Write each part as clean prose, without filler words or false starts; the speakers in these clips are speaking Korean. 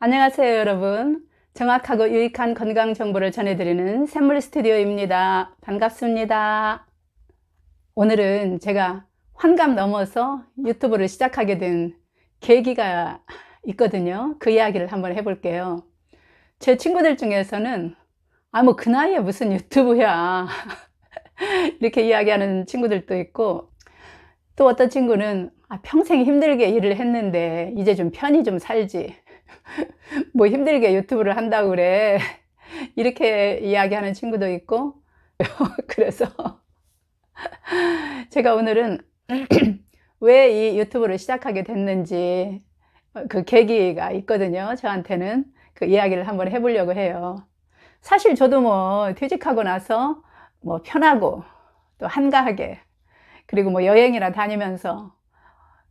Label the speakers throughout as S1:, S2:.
S1: 안녕하세요, 여러분. 정확하고 유익한 건강 정보를 전해드리는 샘물 스튜디오입니다. 반갑습니다. 오늘은 제가 환갑 넘어서 유튜브를 시작하게 된 계기가 있거든요. 그 이야기를 한번 해볼게요. 제 친구들 중에서는 뭐 그 나이에 무슨 유튜브야 이렇게 이야기하는 친구들도 있고, 또 어떤 친구는 평생 힘들게 일을 했는데 이제 좀 편히 좀 살지, 뭐 힘들게 유튜브를 한다고 그래 이렇게 이야기하는 친구도 있고. 그래서 제가 오늘은 왜 이 유튜브를 시작하게 됐는지, 그 계기가 있거든요. 저한테는 그 이야기를 한번 해보려고 해요. 사실 저도 뭐 퇴직하고 나서 뭐 편하고 또 한가하게, 그리고 뭐 여행이나 다니면서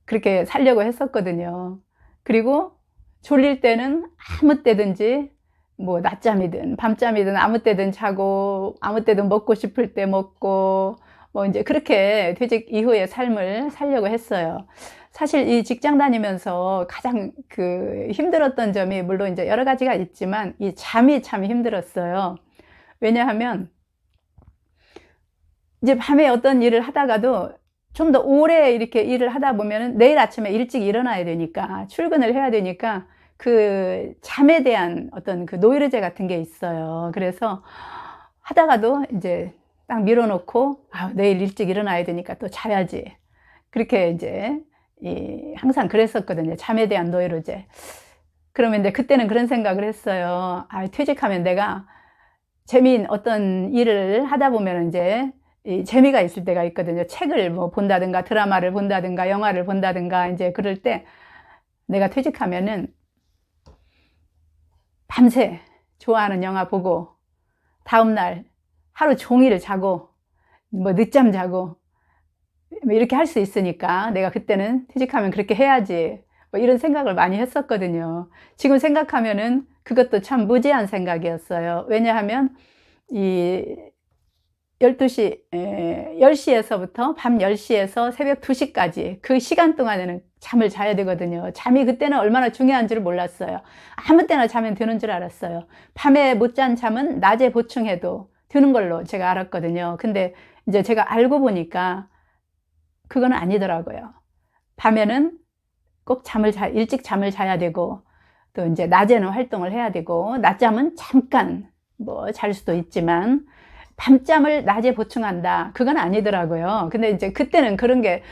S1: 그렇게 살려고 했었거든요. 그리고 졸릴 때는 아무 때든지, 뭐 낮잠이든 밤잠이든 아무 때든 자고, 아무 때든 먹고 싶을 때 먹고, 뭐 이제 그렇게 퇴직 이후의 삶을 살려고 했어요. 사실 이 직장 다니면서 가장 그 힘들었던 점이, 물론 이제 여러 가지가 있지만 이 잠이 참 힘들었어요. 왜냐하면 이제 밤에 어떤 일을 하다가도 좀 더 오래 이렇게 일을 하다 보면은 내일 아침에 일찍 일어나야 되니까, 출근을 해야 되니까 그 잠에 대한 어떤 그 노이로제 같은 게 있어요. 그래서 하다가도 이제 딱 밀어놓고, 내일 일찍 일어나야 되니까 또 자야지. 그렇게 이제 항상 그랬었거든요. 잠에 대한 노이로제. 그러면 이제 그때는 그런 생각을 했어요. 퇴직하면 내가 재미있는 어떤 일을 하다 보면 이제 재미가 있을 때가 있거든요. 책을 뭐 본다든가 드라마를 본다든가 영화를 본다든가, 이제 그럴 때 내가 퇴직하면은 밤새 좋아하는 영화 보고, 다음날 하루 종일 자고, 뭐 늦잠 자고, 뭐 이렇게 할 수 있으니까 내가 그때는 퇴직하면 그렇게 해야지, 뭐 이런 생각을 많이 했었거든요. 지금 생각하면은 그것도 참 무지한 생각이었어요. 왜냐하면 이 12시, 10시에서부터 밤 10시에서 새벽 2시까지 그 시간 동안에는 잠을 자야 되거든요. 잠이 그때는 얼마나 중요한지를 몰랐어요. 아무 때나 자면 드는 줄 알았어요. 밤에 못 잔 잠은 낮에 보충해도 드는 걸로 제가 알았거든요. 근데 이제 제가 알고 보니까 그건 아니더라고요. 밤에는 꼭 일찍 잠을 자야 되고, 또 이제 낮에는 활동을 해야 되고, 낮잠은 잠깐 뭐 잘 수도 있지만 밤잠을 낮에 보충한다, 그건 아니더라고요. 근데 이제 그때는 그런 게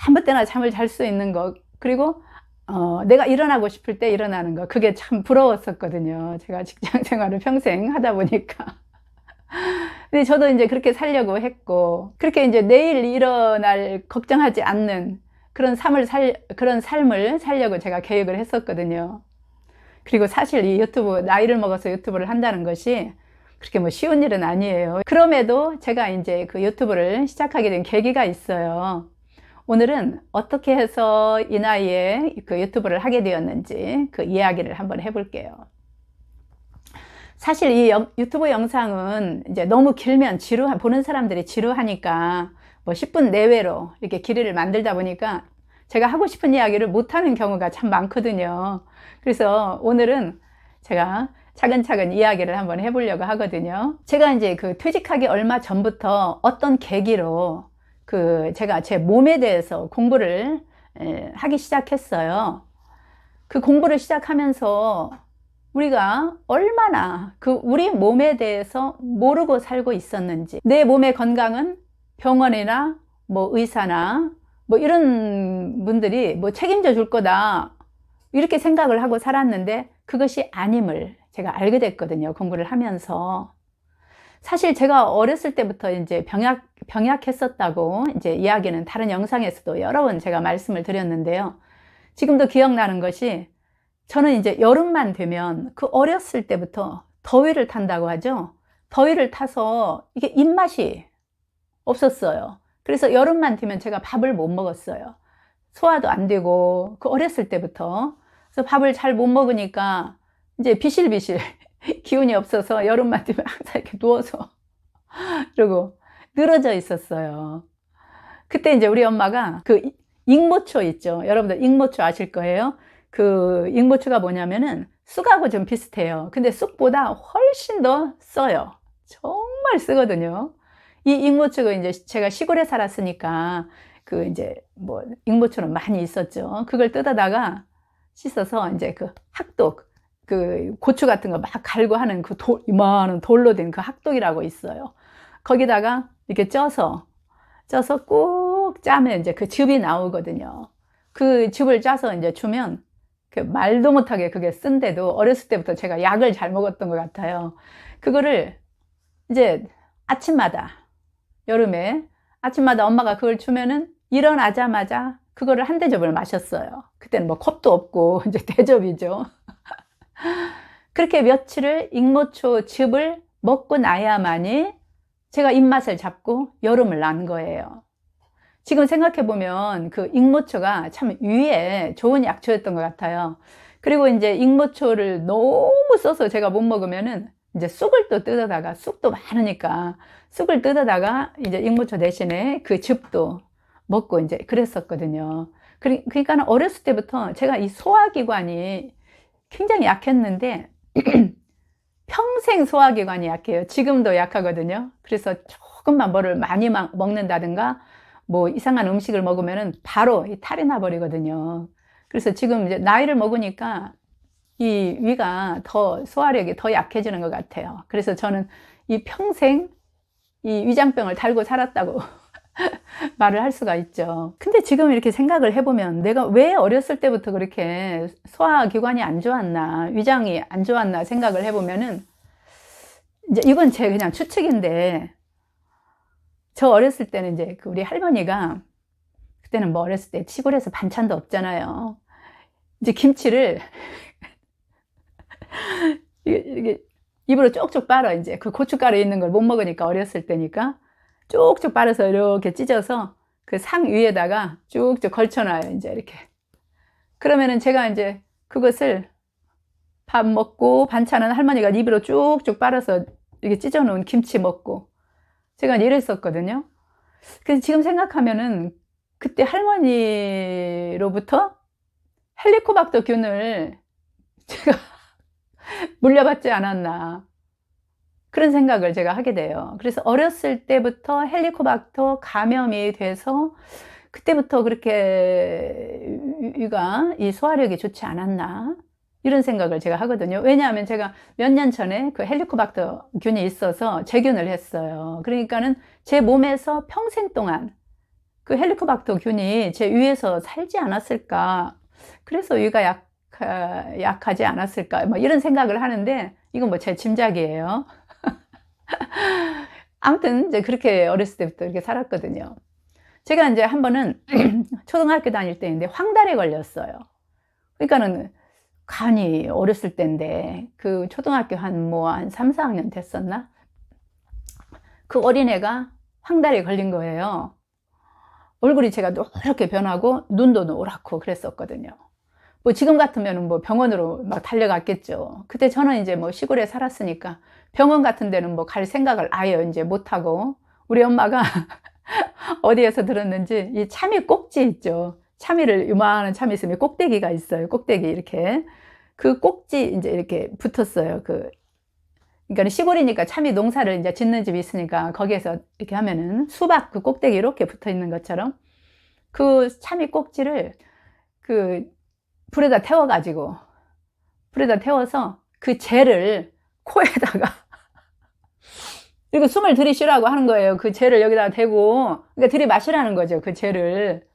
S1: 아무 때나 잠을 잘 수 있는 거, 그리고 내가 일어나고 싶을 때 일어나는 거, 그게 참 부러웠었거든요. 제가 직장 생활을 평생 하다 보니까. 근데 저도 이제 그렇게 살려고 했고, 그렇게 이제 내일 일어날 걱정하지 않는 그런 삶을 살려고 제가 계획을 했었거든요. 그리고 사실 이 유튜브, 나이를 먹어서 유튜브를 한다는 것이 그렇게 뭐 쉬운 일은 아니에요. 그럼에도 제가 이제 그 유튜브를 시작하게 된 계기가 있어요. 오늘은 어떻게 해서 이 나이에 그 유튜브를 하게 되었는지 그 이야기를 한번 해볼게요. 사실 이 유튜브 영상은 이제 너무 길면 보는 사람들이 지루하니까 뭐 10분 내외로 이렇게 길이를 만들다 보니까 제가 하고 싶은 이야기를 못하는 경우가 참 많거든요. 그래서 오늘은 제가 차근차근 이야기를 한번 해보려고 하거든요. 제가 이제 그 퇴직하기 얼마 전부터 어떤 계기로 제가 제 몸에 대해서 공부를 하기 시작했어요. 그 공부를 시작하면서 우리가 얼마나 우리 몸에 대해서 모르고 살고 있었는지, 내 몸의 건강은 병원이나 뭐 의사나 뭐 이런 분들이 뭐 책임져 줄 거다, 이렇게 생각을 하고 살았는데 그것이 아님을 제가 알게 됐거든요. 공부를 하면서. 사실 제가 어렸을 때부터 이제 병약했었다고 이제 이야기는 다른 영상에서도 여러 번 제가 말씀을 드렸는데요. 지금도 기억나는 것이, 저는 이제 여름만 되면 그 어렸을 때부터 더위를 탄다고 하죠. 더위를 타서 이게 입맛이 없었어요. 그래서 여름만 되면 제가 밥을 못 먹었어요. 소화도 안 되고, 그 어렸을 때부터. 그래서 밥을 잘 못 먹으니까 이제 비실비실 기운이 없어서 여름만 되면 항상 이렇게 누워서 그리고 늘어져 있었어요. 그때 이제 우리 엄마가 그 익모초 있죠. 여러분들 익모초 아실 거예요. 그 익모초가 뭐냐면은 쑥하고 좀 비슷해요. 근데 쑥보다 훨씬 더 써요. 정말 쓰거든요. 이 익모초가 이제 제가 시골에 살았으니까 그 이제 뭐 익모초는 많이 있었죠. 그걸 뜯어다가 씻어서 이제 그 학독, 그 고추 같은 거 막 갈고 하는 그 이만한 돌로 된 그 학독이라고 있어요. 거기다가 이렇게 쪄서 꾹 짜면 이제 그 즙이 나오거든요. 그 즙을 짜서 이제 주면 그 말도 못하게 그게 쓴데도 어렸을 때부터 제가 약을 잘 먹었던 것 같아요. 그거를 이제 아침마다, 여름에 아침마다 엄마가 그걸 주면은 일어나자마자 그거를 한 대접을 마셨어요. 그때는 뭐 컵도 없고 이제 대접이죠. 그렇게 며칠을 익모초 즙을 먹고 나야만이 제가 입맛을 잡고 여름을 난 거예요. 지금 생각해보면 그 익모초가 참 위에 좋은 약초였던 것 같아요. 그리고 이제 익모초를 너무 써서 제가 못 먹으면은 이제 쑥을 또 뜯어다가, 쑥도 많으니까 쑥을 뜯어다가 이제 익모초 대신에 그 즙도 먹고 이제 그랬었거든요. 그러니까 어렸을 때부터 제가 이 소화기관이 굉장히 약했는데 평생 소화기관이 약해요. 지금도 약하거든요. 그래서 조금만 뭐를 많이 먹는다든가 뭐 이상한 음식을 먹으면은 바로 이 탈이 나버리거든요. 그래서 지금 이제 나이를 먹으니까 이 위가 더, 소화력이 더 약해지는 것 같아요. 그래서 저는 이 평생 이 위장병을 달고 살았다고 말을 할 수가 있죠. 근데 지금 이렇게 생각을 해보면 내가 왜 어렸을 때부터 그렇게 소화기관이 안 좋았나, 위장이 안 좋았나 생각을 해보면은 이제 이건 제 그냥 추측인데, 저 어렸을 때는 이제 그 우리 할머니가, 그때는 뭐 어렸을 때 시골에서 반찬도 없잖아요. 이제 김치를 이게 입으로 쪽쪽 빨아. 이제 그 고춧가루 있는 걸 못 먹으니까, 어렸을 때니까 쪽쪽 빨아서 이렇게 찢어서 그 상 위에다가 쭉쭉 걸쳐놔요. 이제 이렇게. 그러면은 제가 이제 그것을 밥 먹고 반찬은 할머니가 입으로 쭉쭉 빨아서 이렇게 찢어 놓은 김치 먹고, 제가 이랬었거든요. 그래서 지금 생각하면은 그때 할머니로부터 헬리코박터 균을 제가 물려받지 않았나, 그런 생각을 제가 하게 돼요. 그래서 어렸을 때부터 헬리코박터 감염이 돼서 그때부터 그렇게 위가, 이 소화력이 좋지 않았나, 이런 생각을 제가 하거든요. 왜냐하면 제가 몇 년 전에 그 헬리코박터 균이 있어서 제균을 했어요. 그러니까는 제 몸에서 평생 동안 그 헬리코박터 균이 제 위에서 살지 않았을까, 그래서 위가 약하지 않았을까, 뭐 이런 생각을 하는데, 이건 뭐 제 짐작이에요. 아무튼 이제 그렇게 어렸을 때부터 이렇게 살았거든요. 제가 이제 한 번은 초등학교 다닐 때인데 황달에 걸렸어요. 그러니까는 간이, 어렸을 때인데 그 초등학교 한 3, 4학년 됐었나? 그 어린애가 황달에 걸린 거예요. 얼굴이 제가 노랗게 변하고 눈도 노랗고 그랬었거든요. 뭐 지금 같으면 뭐 병원으로 막 달려갔겠죠. 그때 저는 이제 뭐 시골에 살았으니까 병원 같은 데는 뭐 갈 생각을 아예 이제 못하고, 우리 엄마가 어디에서 들었는지 이 참이 꼭지 있죠. 참이를, 요만한 참이 있으면 꼭대기가 있어요. 꼭대기 이렇게. 그 꼭지 이제 이렇게 붙었어요. 그러니까 시골이니까 참이 농사를 이제 짓는 집이 있으니까 거기에서 이렇게 하면은 수박 그 꼭대기 이렇게 붙어 있는 것처럼 그 참이 꼭지를 그 불에다 태워서 그 젤을 코에다가 이거 숨을 들이쉬라고 하는 거예요. 그 젤을 여기다가 대고, 그러니까 들이마시라는 거죠. 그 젤을.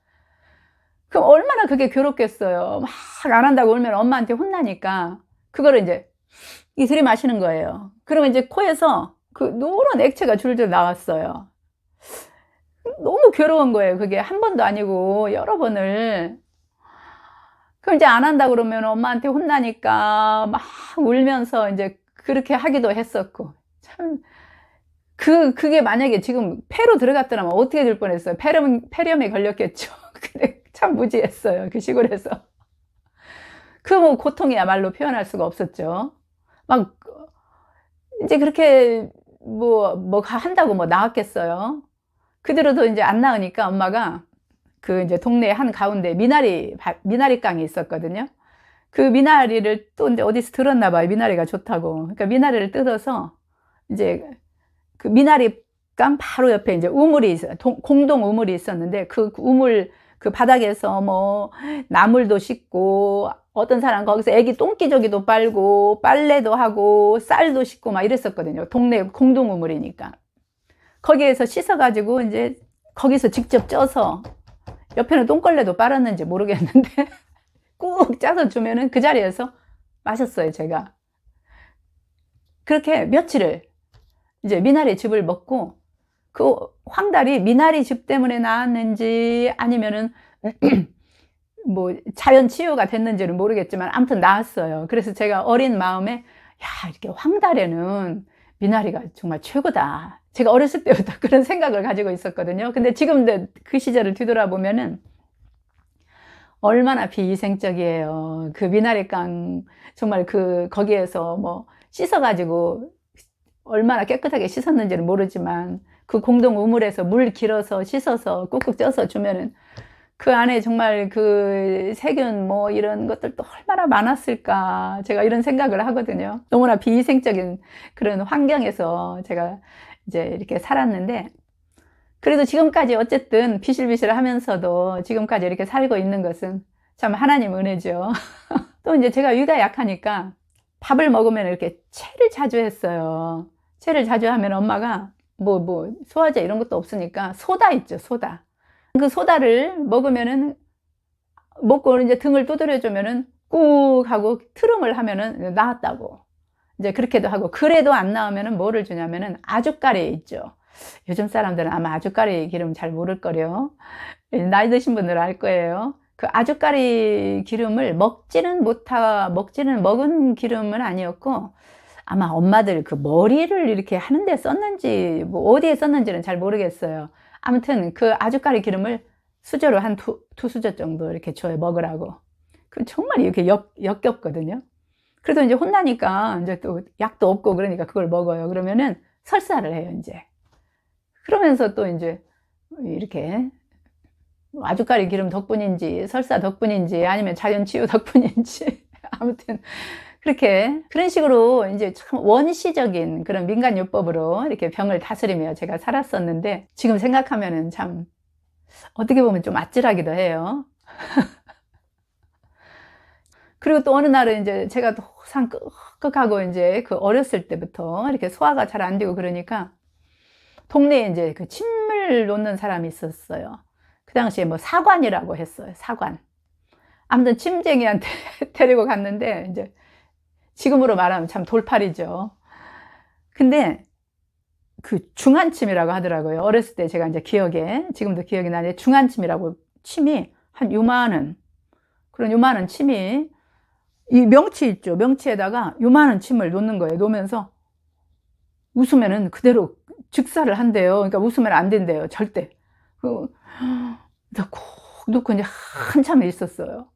S1: 그럼 얼마나 그게 괴롭겠어요. 막 안 한다고 울면 엄마한테 혼나니까 그거를 이제 들이마시는 거예요. 그러면 이제 코에서 그 노란 액체가 줄줄 나왔어요. 너무 괴로운 거예요. 그게 한 번도 아니고 여러 번을. 그럼 이제 안 한다 그러면 엄마한테 혼나니까 막 울면서 이제 그렇게 하기도 했었고. 참, 그게 만약에 지금 폐로 들어갔더라면 어떻게 될 뻔했어요. 폐렴에 걸렸겠죠. 근데 참 무지했어요. 그 시골에서. 그 뭐 고통이야말로 표현할 수가 없었죠. 막, 이제 그렇게 뭐 한다고 뭐 나왔겠어요. 그대로도 이제 안 나으니까 엄마가 그 이제 동네 한 가운데 미나리 강이 있었거든요. 그 미나리를 또 이제 어디서 들었나 봐요. 미나리가 좋다고. 그러니까 미나리를 뜯어서 이제 그 미나리缸 바로 옆에 이제 우물이 있어요. 공동 우물이 있었는데 그 우물 그 바닥에서 뭐 나물도 씻고 어떤 사람 거기서 애기 똥기저귀도 빨고 빨래도 하고 쌀도 씻고 막 이랬었거든요. 동네 공동 우물이니까. 거기에서 씻어가지고 이제 거기서 직접 쪄서 옆에는 똥걸레도 빨았는지 모르겠는데 꾹 짜서 주면은 그 자리에서 마셨어요, 제가. 그렇게 며칠을 이제 미나리 즙을 먹고 그 황달이 미나리 즙 때문에 나았는지 아니면은 뭐 자연 치유가 됐는지는 모르겠지만 아무튼 나았어요. 그래서 제가 어린 마음에 야, 이렇게 황달에는 미나리가 정말 최고다. 제가 어렸을 때부터 그런 생각을 가지고 있었거든요. 근데 지금 그 시절을 뒤돌아보면은 얼마나 비위생적이에요. 그 미나리缸 정말 거기에서 뭐 씻어가지고 얼마나 깨끗하게 씻었는지는 모르지만 그 공동 우물에서 물 길어서 씻어서 꾹꾹 쪄서 주면은 그 안에 정말 그 세균 뭐 이런 것들도 얼마나 많았을까 제가 이런 생각을 하거든요. 너무나 비위생적인 그런 환경에서 제가 이제 이렇게 살았는데 그래도 지금까지 어쨌든 비실비실 하면서도 지금까지 이렇게 살고 있는 것은 참 하나님 은혜죠. 또 이제 제가 위가 약하니까 밥을 먹으면 이렇게 체를 자주 했어요. 체를 자주 하면 엄마가 뭐 소화제 이런 것도 없으니까 소다 있죠, 소다. 그 소다를 먹으면은 먹고 이제 등을 두드려 주면은 꾹 하고 트름을 하면은 나았다고. 이제 그렇게도 하고 그래도 안 나오면은 뭐를 주냐면은 아주까리 있죠. 요즘 사람들은 아마 아주까리 기름 잘 모를 거요. 나이 드신 분들은 알 거예요. 그 아주까리 기름을 먹은 기름은 아니었고 아마 엄마들 그 머리를 이렇게 하는데 썼는지 뭐 어디에 썼는지는 잘 모르겠어요. 아무튼 그 아주까리 기름을 수저로 한 두 수저 정도 이렇게 줘요, 먹으라고. 그 정말 이렇게 역겹거든요. 그래도 이제 혼나니까 이제 또 약도 없고 그러니까 그걸 먹어요. 그러면은 설사를 해요, 이제. 그러면서 또 이제 이렇게 아주까리 기름 덕분인지 설사 덕분인지 아니면 자연 치유 덕분인지 아무튼 그런 식으로 이제 참 원시적인 그런 민간요법으로 이렇게 병을 다스리며 제가 살았었는데 지금 생각하면은 참 어떻게 보면 좀 아찔하기도 해요. 그리고 또 어느 날은 이제 제가 또 항상 끄덕하고 이제 그 어렸을 때부터 이렇게 소화가 잘 안 되고 그러니까 동네에 이제 그 침을 놓는 사람이 있었어요. 그 당시에 뭐 사관이라고 했어요. 사관. 아무튼 침쟁이한테 데리고 갔는데 이제 지금으로 말하면 참 돌팔이죠. 근데 그 중한침이라고 하더라고요. 어렸을 때 제가 이제 지금도 기억이 나는데 중한침이라고 침이 한 요만한 그런 요만한 침이 이 명치 있죠. 명치에다가 요만한 침을 놓는 거예요. 놓으면서 웃으면은 그대로 즉사를 한대요. 그러니까 웃으면 안 된대요. 절대. 꼭 놓고 이제 한참을 있었어요.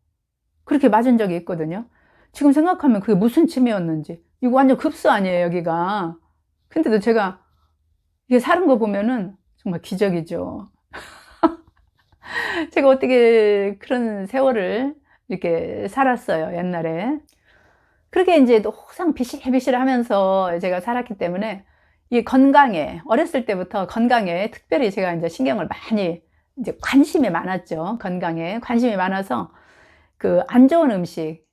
S1: 그렇게 맞은 적이 있거든요. 지금 생각하면 그게 무슨 침이었는지. 이거 완전 급수 아니에요, 여기가. 근데도 제가 이게 사는 거 보면은 정말 기적이죠. 제가 어떻게 그런 세월을 이렇게 살았어요, 옛날에. 그렇게 이제 항상 비실비실 하면서 제가 살았기 때문에 이 건강에, 어렸을 때부터 건강에 특별히 제가 이제 신경을 많이, 이제 관심이 많았죠. 건강에. 관심이 많아서 그 안 좋은 음식,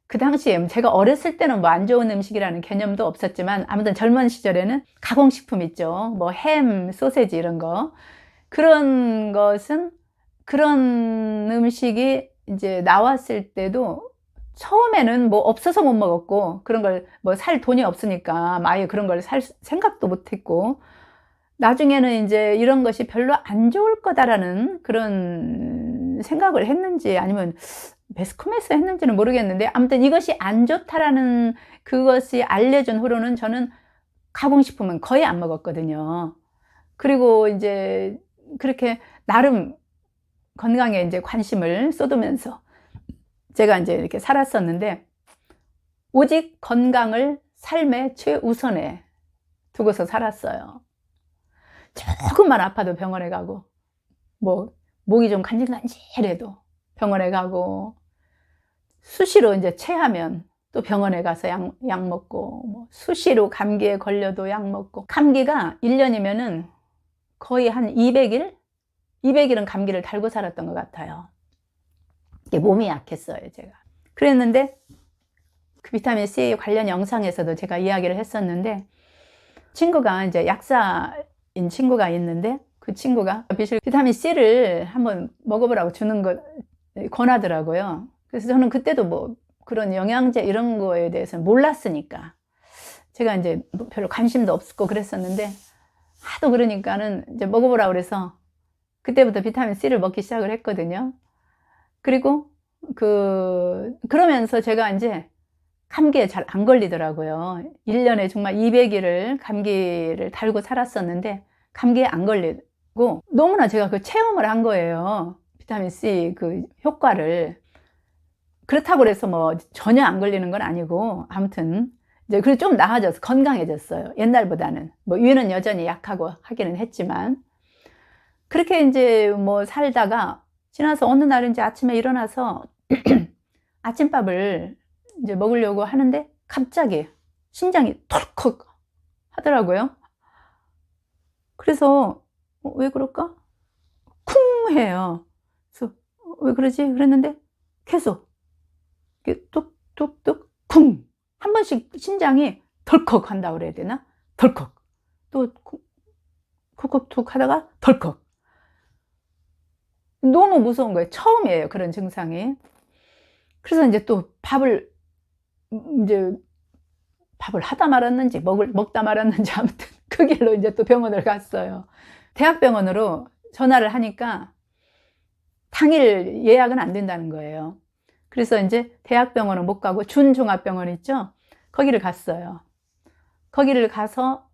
S1: 그 당시에 제가 어렸을 때는 뭐 안 좋은 음식이라는 개념도 없었지만 아무튼 젊은 시절에는 가공식품 있죠. 뭐 햄, 소세지 이런 거. 그런 것은 그런 음식이 이제 나왔을 때도 처음에는 뭐 없어서 못 먹었고 그런 걸 뭐 살 돈이 없으니까 아예 그런 걸 살 생각도 못 했고 나중에는 이제 이런 것이 별로 안 좋을 거다라는 그런 생각을 했는지 아니면 매스컴에서 했는지는 모르겠는데 아무튼 이것이 안 좋다라는 그것이 알려준 후로는 저는 가공식품은 거의 안 먹었거든요. 그리고 이제 그렇게 나름 건강에 이제 관심을 쏟으면서 제가 이제 이렇게 살았었는데 오직 건강을 삶의 최우선에 두고서 살았어요. 조금만 아파도 병원에 가고 뭐 목이 좀 간질간질해도 병원에 가고 수시로 이제 체하면 또 병원에 가서 약 먹고, 뭐 수시로 감기에 걸려도 약 먹고, 감기가 1년이면은 거의 한 200일? 200일은 감기를 달고 살았던 것 같아요. 이게 몸이 약했어요, 제가. 그랬는데, 그 비타민 C 관련 영상에서도 제가 이야기를 했었는데, 친구가 이제 약사인 친구가 있는데, 그 친구가 비타민 C를 한번 먹어보라고 주는 거 권하더라고요. 그래서 저는 그때도 뭐 그런 영양제 이런 거에 대해서는 몰랐으니까 제가 이제 별로 관심도 없고 그랬었는데, 하도 그러니까는 이제 먹어보라고 그래서 그때부터 비타민 C를 먹기 시작을 했거든요. 그리고 그러면서 제가 이제 감기에 잘 안 걸리더라고요. 1년에 정말 200일을 감기를 달고 살았었는데 감기에 안 걸리고, 너무나 제가 그 체험을 한 거예요. 비타민 C 그 효과를. 그렇다고 해서 뭐 전혀 안 걸리는 건 아니고, 아무튼 이제 그래도 좀 나아져서 건강해졌어요. 옛날보다는. 뭐 위는 여전히 약하고 하기는 했지만, 그렇게 이제 뭐 살다가 지나서 어느 날 이제 아침에 일어나서 아침밥을 이제 먹으려고 하는데 갑자기 심장이 털컥 하더라고요. 그래서 왜 그럴까? 쿵 해요. 그래서 왜 그러지? 그랬는데 계속 이렇게 뚝뚝뚝 쿵 한 번씩 심장이 덜컥 한다고 그래야 되나? 덜컥 또 쿡쿡툭 하다가 덜컥. 너무 무서운 거예요. 처음이에요, 그런 증상이. 그래서 이제 또 밥을 하다 말았는지 먹다 말았는지 아무튼 그 길로 이제 또 병원을 갔어요. 대학병원으로 전화를 하니까 당일 예약은 안 된다는 거예요. 그래서 이제 대학병원은 못 가고 준종합병원 있죠? 거기를 갔어요. 거기를 가서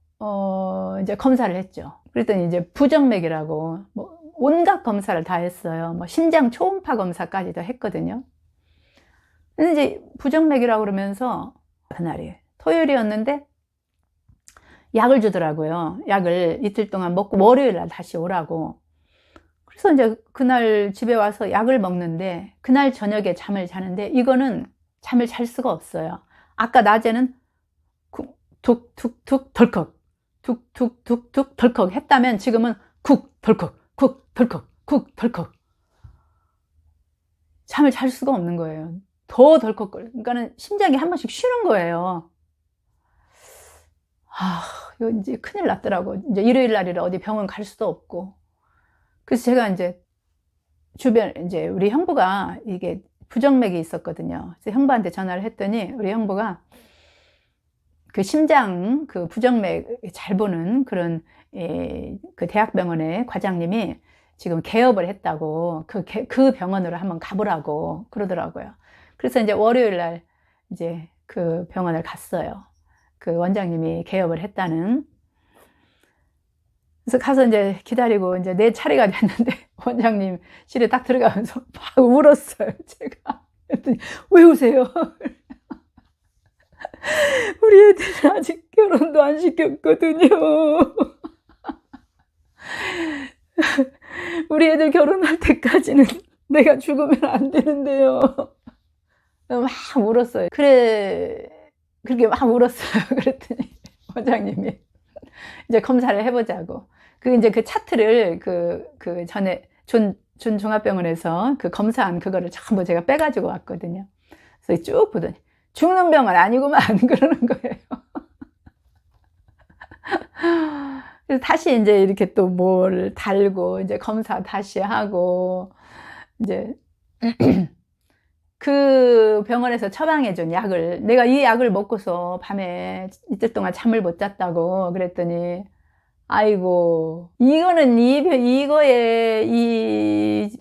S1: 이제 검사를 했죠. 그랬더니 이제 부정맥이라고 뭐 온갖 검사를 다 했어요. 뭐 심장 초음파 검사까지도 했거든요. 근데 이제 부정맥이라고 그러면서 그날이 토요일이었는데 약을 주더라고요. 약을 이틀 동안 먹고 월요일 날 다시 오라고. 그래서 이제 그날 집에 와서 약을 먹는데, 그날 저녁에 잠을 자는데 이거는 잠을 잘 수가 없어요. 아까 낮에는 툭툭툭 덜컥 툭툭툭툭 덜컥 했다면 지금은 쿡 덜컥 쿡 덜컥 쿡 덜컥. 잠을 잘 수가 없는 거예요. 더 덜컥거려. 그러니까는 심장이 한 번씩 쉬는 거예요. 이거 이제 큰일 났더라고. 이제 일요일 날이라 어디 병원 갈 수도 없고. 그래서 제가 이제 주변, 이제 우리 형부가 이게 부정맥이 있었거든요. 그래서 형부한테 전화를 했더니 우리 형부가 그 심장 그 부정맥 잘 보는 그런 그 대학병원의 과장님이 지금 개업을 했다고 그 병원으로 한번 가보라고 그러더라고요. 그래서 이제 월요일 날 이제 그 병원을 갔어요. 그 원장님이 개업을 했다는. 그래서 가서 이제 기다리고 이제 내 차례가 됐는데 원장님 실에 딱 들어가면서 막 울었어요, 제가. 그랬더니 왜 우세요? 우리 애들 아직 결혼도 안 시켰거든요. 우리 애들 결혼할 때까지는 내가 죽으면 안 되는데요. 막 울었어요. 그렇게 막 울었어요. 그랬더니 원장님이 이제 검사를 해보자고. 이제 그 차트를 그 전에 종합병원에서 그 검사한 그거를 전부 제가 빼가지고 왔거든요. 그래서 쭉 보더니 죽는 병은 아니구만 그러는 거예요. 그래서 다시 이제 이렇게 또 뭘 달고 이제 검사 다시 하고 이제 그 병원에서 처방해준 약을, 내가 이 약을 먹고서 밤에 이틀 동안 잠을 못 잤다고 그랬더니, 아이고, 이거는 이거에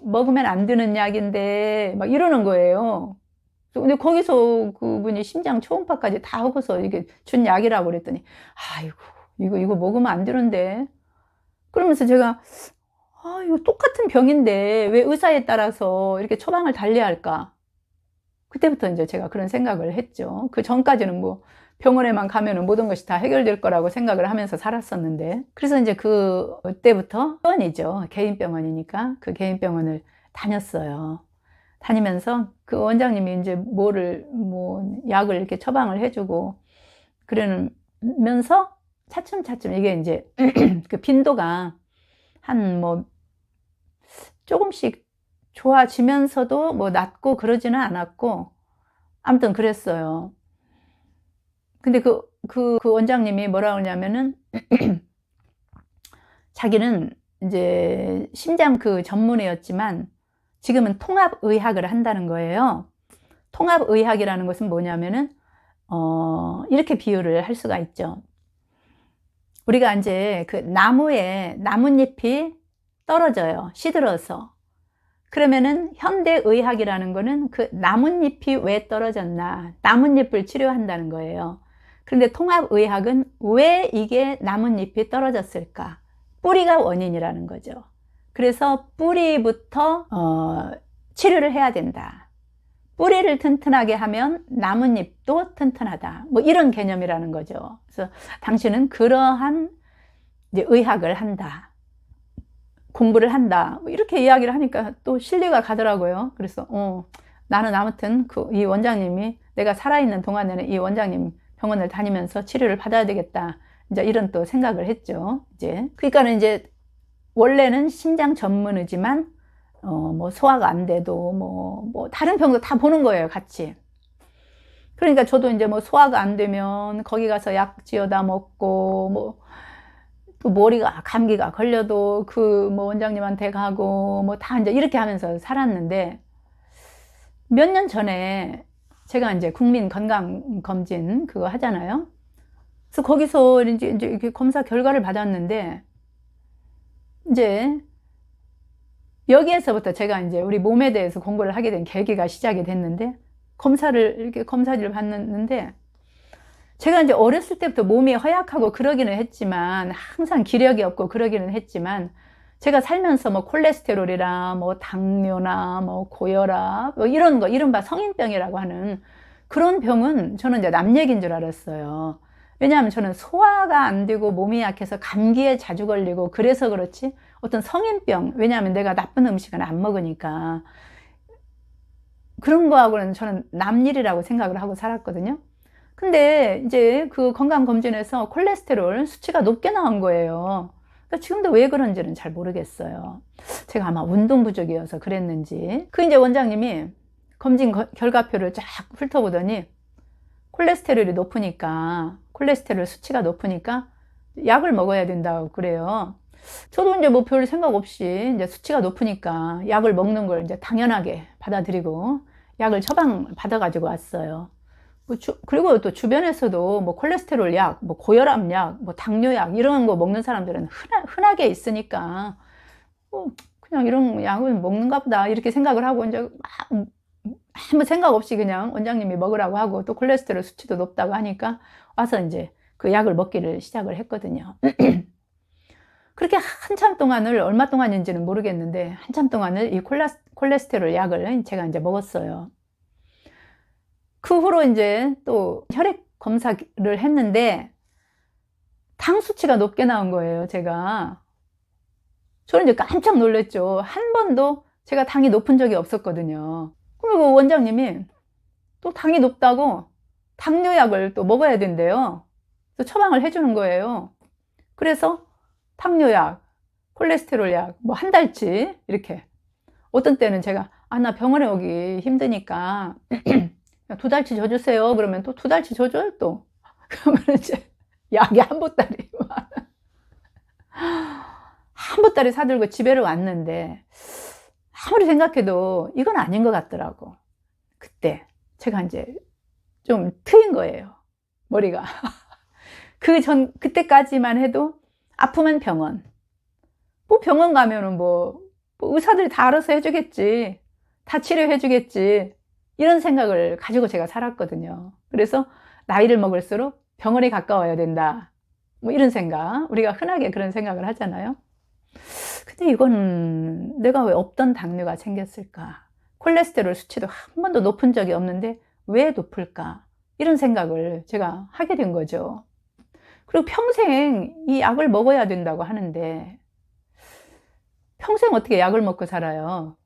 S1: 먹으면 안 되는 약인데, 막 이러는 거예요. 근데 거기서 그분이 심장 초음파까지 다 하고서 이게 준 약이라고 그랬더니, 아이고, 이거 먹으면 안 되는데. 그러면서 제가, 이거 똑같은 병인데 왜 의사에 따라서 이렇게 처방을 달리해야 할까? 그때부터 이제 제가 그런 생각을 했죠. 그 전까지는 뭐 병원에만 가면은 모든 것이 다 해결될 거라고 생각을 하면서 살았었는데. 그래서 이제 그때부터 병원이죠. 개인병원이니까 그 개인병원을 다녔어요. 다니면서 그 원장님이 이제 약을 이렇게 처방을 해주고 그러면서 차츰차츰 이게 이제 그 빈도가 조금씩 좋아지면서도 낫고 그러지는 않았고, 아무튼 그랬어요. 근데 그 원장님이 뭐라 그러냐면은, 자기는 이제 심장 그 전문의였지만, 지금은 통합의학을 한다는 거예요. 통합의학이라는 것은 뭐냐면은, 이렇게 비유를 할 수가 있죠. 우리가 이제 그 나무에 나뭇잎이 떨어져요. 시들어서. 그러면은 현대의학이라는 거는 그 나뭇잎이 왜 떨어졌나, 나뭇잎을 치료한다는 거예요. 그런데 통합의학은 왜 이게 나뭇잎이 떨어졌을까? 뿌리가 원인이라는 거죠. 그래서 뿌리부터 치료를 해야 된다. 뿌리를 튼튼하게 하면 나뭇잎도 튼튼하다. 이런 개념이라는 거죠. 그래서 당신은 그러한 이제 의학을 한다. 공부를 한다. 이렇게 이야기를 하니까 또 신뢰가 가더라고요. 그래서 나는 아무튼 이 원장님이 내가 살아있는 동안에는 이 원장님 병원을 다니면서 치료를 받아야 되겠다. 이제 이런 또 생각을 했죠. 이제 그러니까는 이제 원래는 심장 전문의지만 소화가 안 돼도 다른 병도 다 보는 거예요, 같이. 그러니까 저도 이제 소화가 안 되면 거기 가서 약 지어다 먹고 또 머리가 감기가 걸려도 원장님한테 가고 다 이제 이렇게 하면서 살았는데, 몇 년 전에 제가 이제 국민 건강 검진 그거 하잖아요. 그래서 거기서 이제 이렇게 검사 결과를 받았는데, 이제 여기에서부터 제가 이제 우리 몸에 대해서 공부를 하게 된 계기가 시작이 됐는데, 검사를 받는데, 제가 이제 어렸을 때부터 몸이 허약하고 그러기는 했지만, 항상 기력이 없고 그러기는 했지만, 제가 살면서 콜레스테롤이나 당뇨나 고혈압 이런 거, 이른바 성인병이라고 하는 그런 병은 저는 이제 남 얘기인 줄 알았어요. 왜냐하면 저는 소화가 안 되고 몸이 약해서 감기에 자주 걸리고 그래서 그렇지, 어떤 성인병, 왜냐하면 내가 나쁜 음식은 안 먹으니까 그런 거하고는 저는 남 일이라고 생각을 하고 살았거든요. 근데 이제 그 건강검진에서 콜레스테롤 수치가 높게 나온 거예요. 그러니까 지금도 왜 그런지는 잘 모르겠어요. 제가 아마 운동 부족이어서 그랬는지. 이제 원장님이 검진 결과표를 쫙 훑어보더니 콜레스테롤이 높으니까, 콜레스테롤 수치가 높으니까 약을 먹어야 된다고 그래요. 저도 이제 별 생각 없이 이제 수치가 높으니까 약을 먹는 걸 이제 당연하게 받아들이고 약을 처방 받아가지고 왔어요. 그리고 또 주변에서도 콜레스테롤 약, 고혈압 약, 당뇨 약 이런 거 먹는 사람들은 흔하게 있으니까 그냥 이런 약을 먹는가 보다 이렇게 생각을 하고 이제 아무 생각 없이 그냥 원장님이 먹으라고 하고, 또 콜레스테롤 수치도 높다고 하니까 와서 이제 그 약을 먹기를 시작을 했거든요. 그렇게 한참 동안을, 얼마 동안인지는 모르겠는데 한참 동안을 이 콜레스테롤 약을 제가 이제 먹었어요. 그 후로 이제 또 혈액 검사를 했는데 당 수치가 높게 나온 거예요, 제가. 저는 이제 깜짝 놀랐죠. 한 번도 제가 당이 높은 적이 없었거든요. 그리고 원장님이 또 당이 높다고 당뇨약을 또 먹어야 된대요. 그래서 처방을 해주는 거예요. 그래서 당뇨약, 콜레스테롤 약, 한 달치, 이렇게. 어떤 때는 제가, 나 병원에 오기 힘드니까, 2달치 줘주세요. 그러면 또 2달치 줘줘요, 또. 그러면 이제, 약이 한 보따리. 한 보따리 사들고 집에를 왔는데, 아무리 생각해도 이건 아닌 것 같더라고. 그때, 제가 이제 좀 트인 거예요. 머리가. 그때까지만 해도 아프면 병원. 병원 가면은 의사들이 다 알아서 해주겠지. 다 치료해주겠지. 이런 생각을 가지고 제가 살았거든요. 그래서 나이를 먹을수록 병원에 가까워야 된다. 이런 생각. 우리가 흔하게 그런 생각을 하잖아요. 근데 이건 내가 왜 없던 당뇨가 생겼을까? 콜레스테롤 수치도 한 번도 높은 적이 없는데 왜 높을까? 이런 생각을 제가 하게 된 거죠. 그리고 평생 이 약을 먹어야 된다고 하는데 평생 어떻게 약을 먹고 살아요?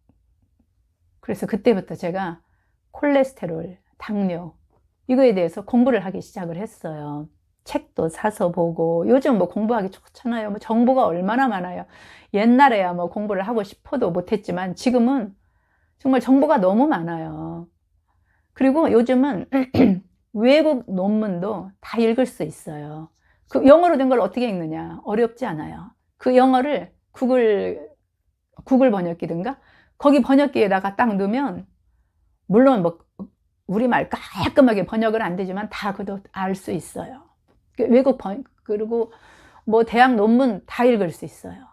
S1: 그래서 그때부터 제가 콜레스테롤, 당뇨 이거에 대해서 공부를 하기 시작을 했어요. 책도 사서 보고, 요즘 뭐 공부하기 좋잖아요. 뭐 정보가 얼마나 많아요. 옛날에야 뭐 공부를 하고 싶어도 못했지만 지금은 정말 정보가 너무 많아요. 그리고 요즘은 외국 논문도 다 읽을 수 있어요. 그 영어로 된 걸 어떻게 읽느냐? 어렵지 않아요. 그 영어를 구글 번역기든가 거기 번역기에다가 딱 넣으면, 물론 뭐 우리말 깔끔하게 번역은 안 되지만 다 그도 알 수 있어요. 그리고 뭐 대학 논문 다 읽을 수 있어요.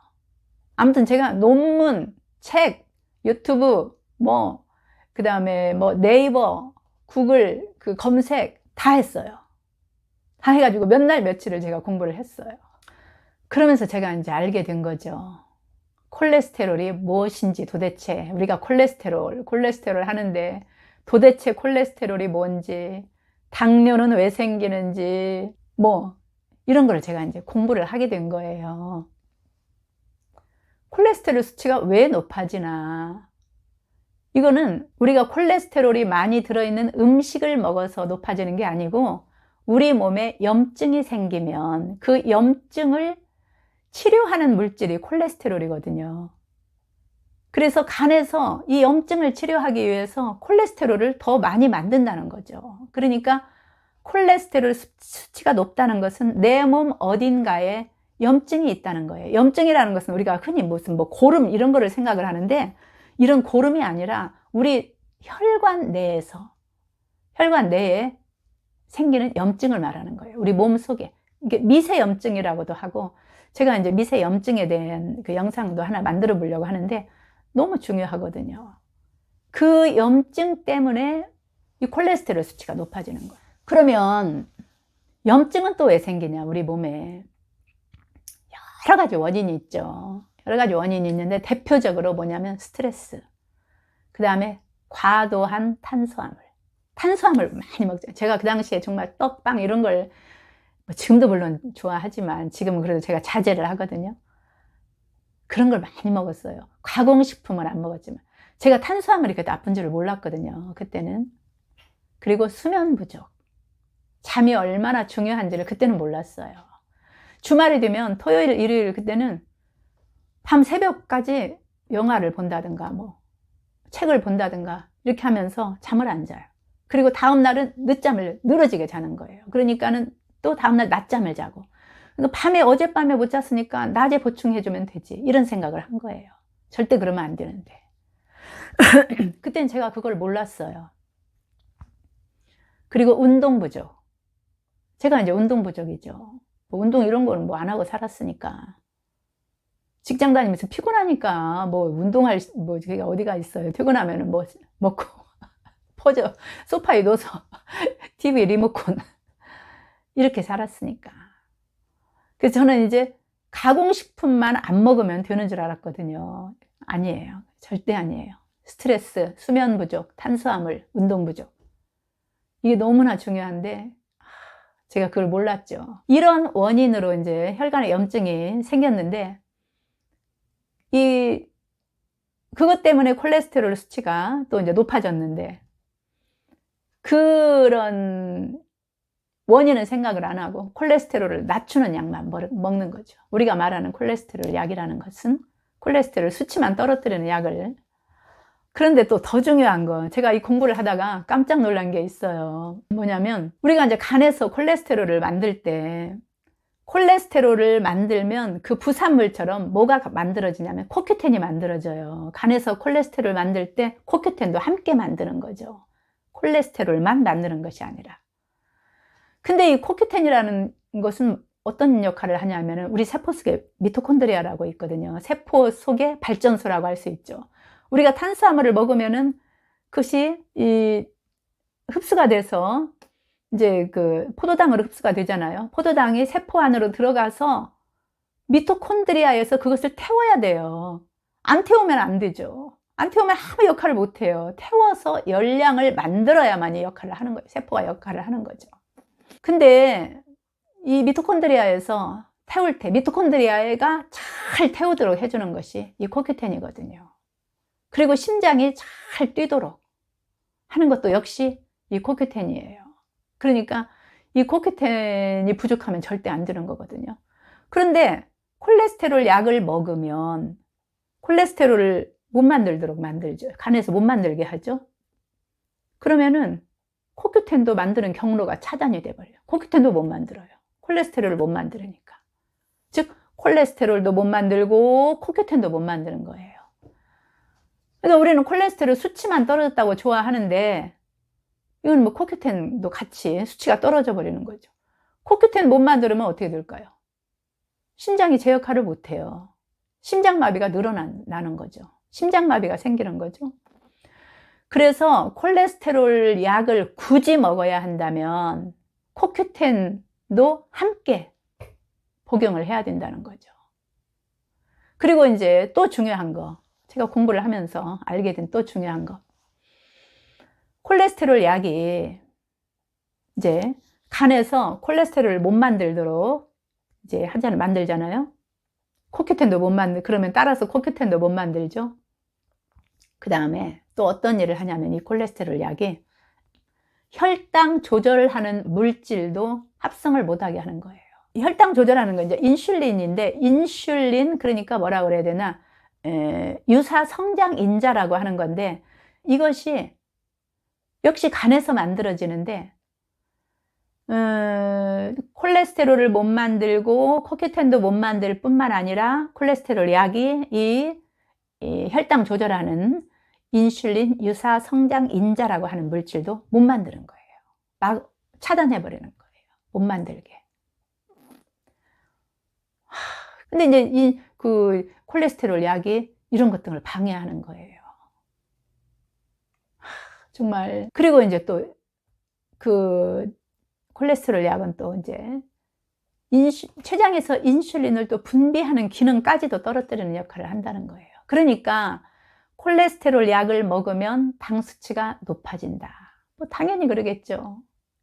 S1: 아무튼 제가 논문, 책, 유튜브, 뭐 그다음에 뭐 네이버, 구글 그 검색 다 했어요. 다 해가지고 몇 날 며칠을 제가 공부를 했어요. 그러면서 제가 이제 알게 된 거죠. 콜레스테롤이 무엇인지, 도대체 우리가 콜레스테롤 하는데 도대체 콜레스테롤이 뭔지, 당뇨는 왜 생기는지, 뭐 이런 걸 제가 이제 공부를 하게 된 거예요. 콜레스테롤 수치가 왜 높아지나? 이거는 우리가 콜레스테롤이 많이 들어있는 음식을 먹어서 높아지는 게 아니고, 우리 몸에 염증이 생기면 그 염증을 치료하는 물질이 콜레스테롤이거든요. 그래서 간에서 이 염증을 치료하기 위해서 콜레스테롤을 더 많이 만든다는 거죠. 그러니까 콜레스테롤 수치가 높다는 것은 내 몸 어딘가에 염증이 있다는 거예요. 염증이라는 것은 우리가 흔히 무슨 뭐 고름 이런 거를 생각을 하는데, 이런 고름이 아니라 우리 혈관 내에 생기는 염증을 말하는 거예요. 우리 몸 속에. 이게 미세염증이라고도 하고, 제가 이제 미세염증에 대한 그 영상도 하나 만들어 보려고 하는데 너무 중요하거든요. 그 염증 때문에 이 콜레스테롤 수치가 높아지는 거예요. 그러면 염증은 또 왜 생기냐? 우리 몸에 여러 가지 원인이 있죠. 여러 가지 원인이 있는데 대표적으로 뭐냐면 스트레스, 그 다음에 과도한 탄수화물 많이 먹죠. 제가 그 당시에 정말 떡빵 이런 걸, 지금도 물론 좋아하지만 지금은 그래도 제가 자제를 하거든요. 그런 걸 많이 먹었어요. 가공식품을 안 먹었지만. 제가 탄수화물이 그렇게 나쁜 줄을 몰랐거든요, 그때는. 그리고 수면 부족, 잠이 얼마나 중요한지를 그때는 몰랐어요. 주말이 되면 토요일, 일요일 그때는 밤 새벽까지 영화를 본다든가 뭐 책을 본다든가 이렇게 하면서 잠을 안 자요. 그리고 다음 날은 늦잠을 늘어지게 자는 거예요. 그러니까는 또 다음날 낮잠을 자고, 그러니까 밤에 어젯밤에 못 잤으니까 낮에 보충해주면 되지, 이런 생각을 한 거예요. 절대 그러면 안 되는데. 그때는 제가 그걸 몰랐어요. 그리고 운동 부족. 제가 이제 운동 부족이죠. 뭐 운동 이런 거는 뭐 안 하고 살았으니까. 직장 다니면서 피곤하니까 뭐 운동할 뭐 어디가 있어요. 퇴근하면은 뭐 먹고 퍼져 소파에 누워서 TV 리모컨 이렇게 살았으니까. 그래서 저는 이제 가공식품만 안 먹으면 되는 줄 알았거든요. 아니에요. 절대 아니에요. 스트레스, 수면 부족, 탄수화물, 운동 부족. 이게 너무나 중요한데 제가 그걸 몰랐죠. 이런 원인으로 이제 혈관에 염증이 생겼는데, 그것 때문에 콜레스테롤 수치가 또 이제 높아졌는데, 그런 원인은 생각을 안 하고 콜레스테롤을 낮추는 약만 먹는 거죠. 우리가 말하는 콜레스테롤 약이라는 것은 콜레스테롤 수치만 떨어뜨리는 약을. 그런데 또 더 중요한 거, 제가 이 공부를 하다가 깜짝 놀란 게 있어요. 뭐냐면, 우리가 이제 간에서 콜레스테롤을 만들 때, 콜레스테롤을 만들면 그 부산물처럼 뭐가 만들어지냐면 코큐텐이 만들어져요. 간에서 콜레스테롤 만들 때 코큐텐도 함께 만드는 거죠. 콜레스테롤만 만드는 것이 아니라. 근데 이 코큐텐이라는 것은 어떤 역할을 하냐면, 우리 세포 속에 미토콘드리아라고 있거든요. 세포 속의 발전소라고 할 수 있죠. 우리가 탄수화물을 먹으면은 그것이 흡수가 돼서 이제 그 포도당으로 흡수가 되잖아요. 포도당이 세포 안으로 들어가서 미토콘드리아에서 그것을 태워야 돼요. 안 태우면 안 되죠. 안 태우면 아무 역할을 못 해요. 태워서 열량을 만들어야만 이 역할을 하는 거예요. 세포가 역할을 하는 거죠. 근데 이 미토콘드리아에서 태울 때 미토콘드리아가 잘 태우도록 해주는 것이 이 코큐텐이거든요. 그리고 심장이 잘 뛰도록 하는 것도 역시 이 CoQ10이에요. 그러니까 이 CoQ10이 부족하면 절대 안 되는 거거든요. 그런데 콜레스테롤 약을 먹으면 콜레스테롤을 못 만들도록 만들죠. 간에서 못 만들게 하죠. 그러면은 CoQ10도 만드는 경로가 차단이 돼버려요. CoQ10도 못 만들어요. 콜레스테롤을 못 만들으니까. 즉 콜레스테롤도 못 만들고 CoQ10도 못 만드는 거예요. 그래서 우리는 콜레스테롤 수치만 떨어졌다고 좋아하는데 이건 뭐 CoQ10도 같이 수치가 떨어져 버리는 거죠. CoQ10 못 만들면 어떻게 될까요? 심장이 제 역할을 못 해요. 심장마비가 늘어나는 거죠. 심장마비가 생기는 거죠. 그래서 콜레스테롤 약을 굳이 먹어야 한다면 CoQ10도 함께 복용을 해야 된다는 거죠. 그리고 이제 또 중요한 거, 제가 공부를 하면서 알게 된 또 중요한 거, 콜레스테롤 약이 이제 간에서 콜레스테롤을 못 만들도록 이제 만들잖아요. CoQ10도 못 그러면 따라서 CoQ10도 못 만들죠. 그 다음에 또 어떤 일을 하냐면 이 콜레스테롤 약이 혈당 조절하는 물질도 합성을 못하게 하는 거예요. 혈당 조절하는 건 이제 인슐린인데, 인슐린, 그러니까 뭐라 그래야 되나, 유사 성장 인자라고 하는 건데, 이것이 역시 간에서 만들어지는데, 콜레스테롤을 못 만들고 CoQ10도 못 만들 뿐만 아니라 콜레스테롤 약이 이 혈당 조절하는 인슐린 유사 성장 인자라고 하는 물질도 못 만드는 거예요. 막 차단해 버리는 거예요. 못 만들게. 근데 이제 그 콜레스테롤 약이 이런 것들을 방해하는 거예요. 정말. 그리고 이제 또 그 콜레스테롤 약은 또 이제 췌장에서 인슐린을 또 분비하는 기능까지도 떨어뜨리는 역할을 한다는 거예요. 그러니까 콜레스테롤 약을 먹으면 당 수치가 높아진다. 뭐 당연히 그러겠죠.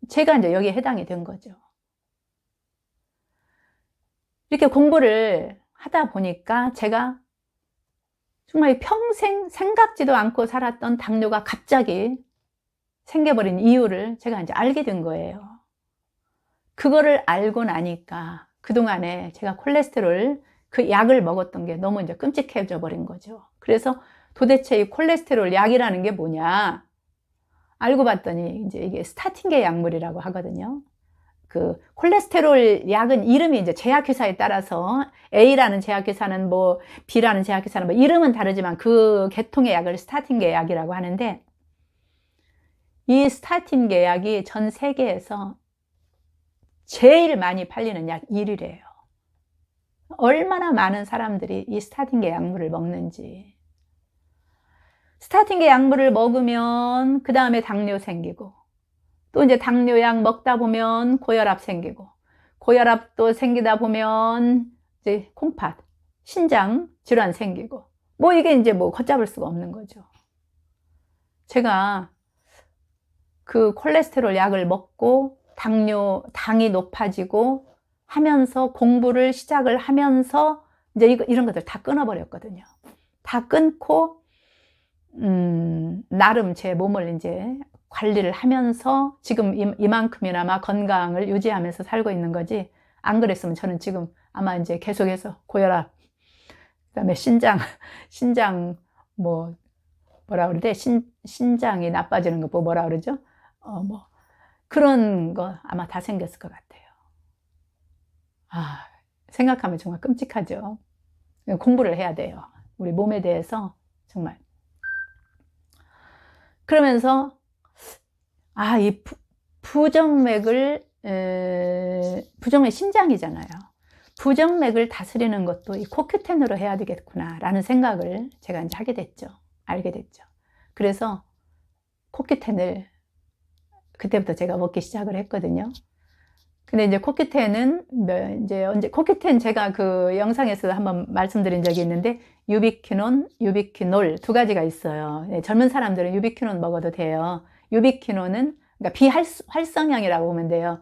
S1: 제가 이제 여기에 해당이 된 거죠. 이렇게 공부를 하다 보니까 제가 정말 평생 생각지도 않고 살았던 당뇨가 갑자기 생겨버린 이유를 제가 이제 알게 된 거예요. 그거를 알고 나니까 그동안에 제가 콜레스테롤 그 약을 먹었던 게 너무 이제 끔찍해져 버린 거죠. 그래서 도대체 이 콜레스테롤 약이라는 게 뭐냐? 알고 봤더니 이제 이게 스타틴계 약물이라고 하거든요. 그 콜레스테롤 약은 이름이 이제 제약회사에 따라서 A라는 제약회사는 뭐 B라는 제약회사는 뭐 이름은 다르지만 그 계통의 약을 스타틴계 약이라고 하는데, 이 스타틴계 약이 전 세계에서 제일 많이 팔리는 약 1위래요. 얼마나 많은 사람들이 이 스타틴계 약물을 먹는지. 스타틴계 약물을 먹으면 그 다음에 당뇨 생기고, 또 이제 당뇨약 먹다 보면 고혈압 생기고, 고혈압도 생기다 보면 이제 콩팥, 신장 질환 생기고, 뭐 이게 이제 뭐 걷잡을 수가 없는 거죠. 제가 그 콜레스테롤 약을 먹고 당이 높아지고 하면서 공부를 시작을 하면서 이제 이런 것들 다 끊어버렸거든요. 다 끊고 나름 제 몸을 이제 관리를 하면서 지금 이만큼이나마 건강을 유지하면서 살고 있는 거지, 안 그랬으면 저는 지금 아마 이제 계속해서 고혈압, 그다음에 신장 뭐라 그러대? 신장이 나빠지는 거 뭐라 그러죠? 뭐 그런 거 아마 다 생겼을 것 같아요. 생각하면 정말 끔찍하죠. 공부를 해야 돼요. 우리 몸에 대해서 정말. 그러면서 이 부정맥을 부정맥 심장이잖아요. 부정맥을 다스리는 것도 이 CoQ10으로 해야 되겠구나라는 생각을 제가 이제 하게 됐죠. 알게 됐죠. 그래서 CoQ10을 그때부터 제가 먹기 시작을 했거든요. 근데 이제 CoQ10은 CoQ10 제가 그 영상에서 한번 말씀드린 적이 있는데, 유비퀴논, 유비퀴놀 두 가지가 있어요. 젊은 사람들은 유비퀴논 먹어도 돼요. 유비퀴논은 그러니까 비활성형이라고 보면 돼요.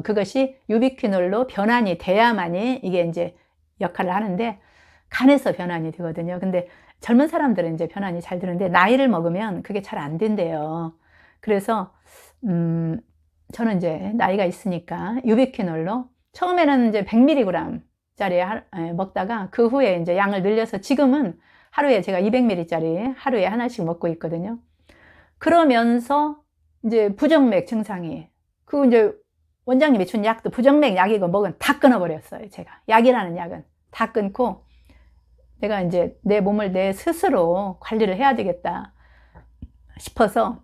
S1: 그것이 유비퀴놀로 변환이 돼야만이 이게 이제 역할을 하는데, 간에서 변환이 되거든요. 근데 젊은 사람들은 이제 변환이 잘 되는데 나이를 먹으면 그게 잘 안 된대요. 그래서 저는 이제 나이가 있으니까 유비퀴놀로 처음에는 이제 100mg 짜리 먹다가 그 후에 이제 양을 늘려서 지금은 하루에 제가 200ml 짜리 하루에 하나씩 먹고 있거든요. 그러면서 이제 부정맥 증상이 그 이제 원장님이 준 약도 부정맥 약이고 뭐건 다 끊어버렸어요. 제가 약이라는 약은 다 끊고 내가 이제 내 몸을 내 스스로 관리를 해야 되겠다 싶어서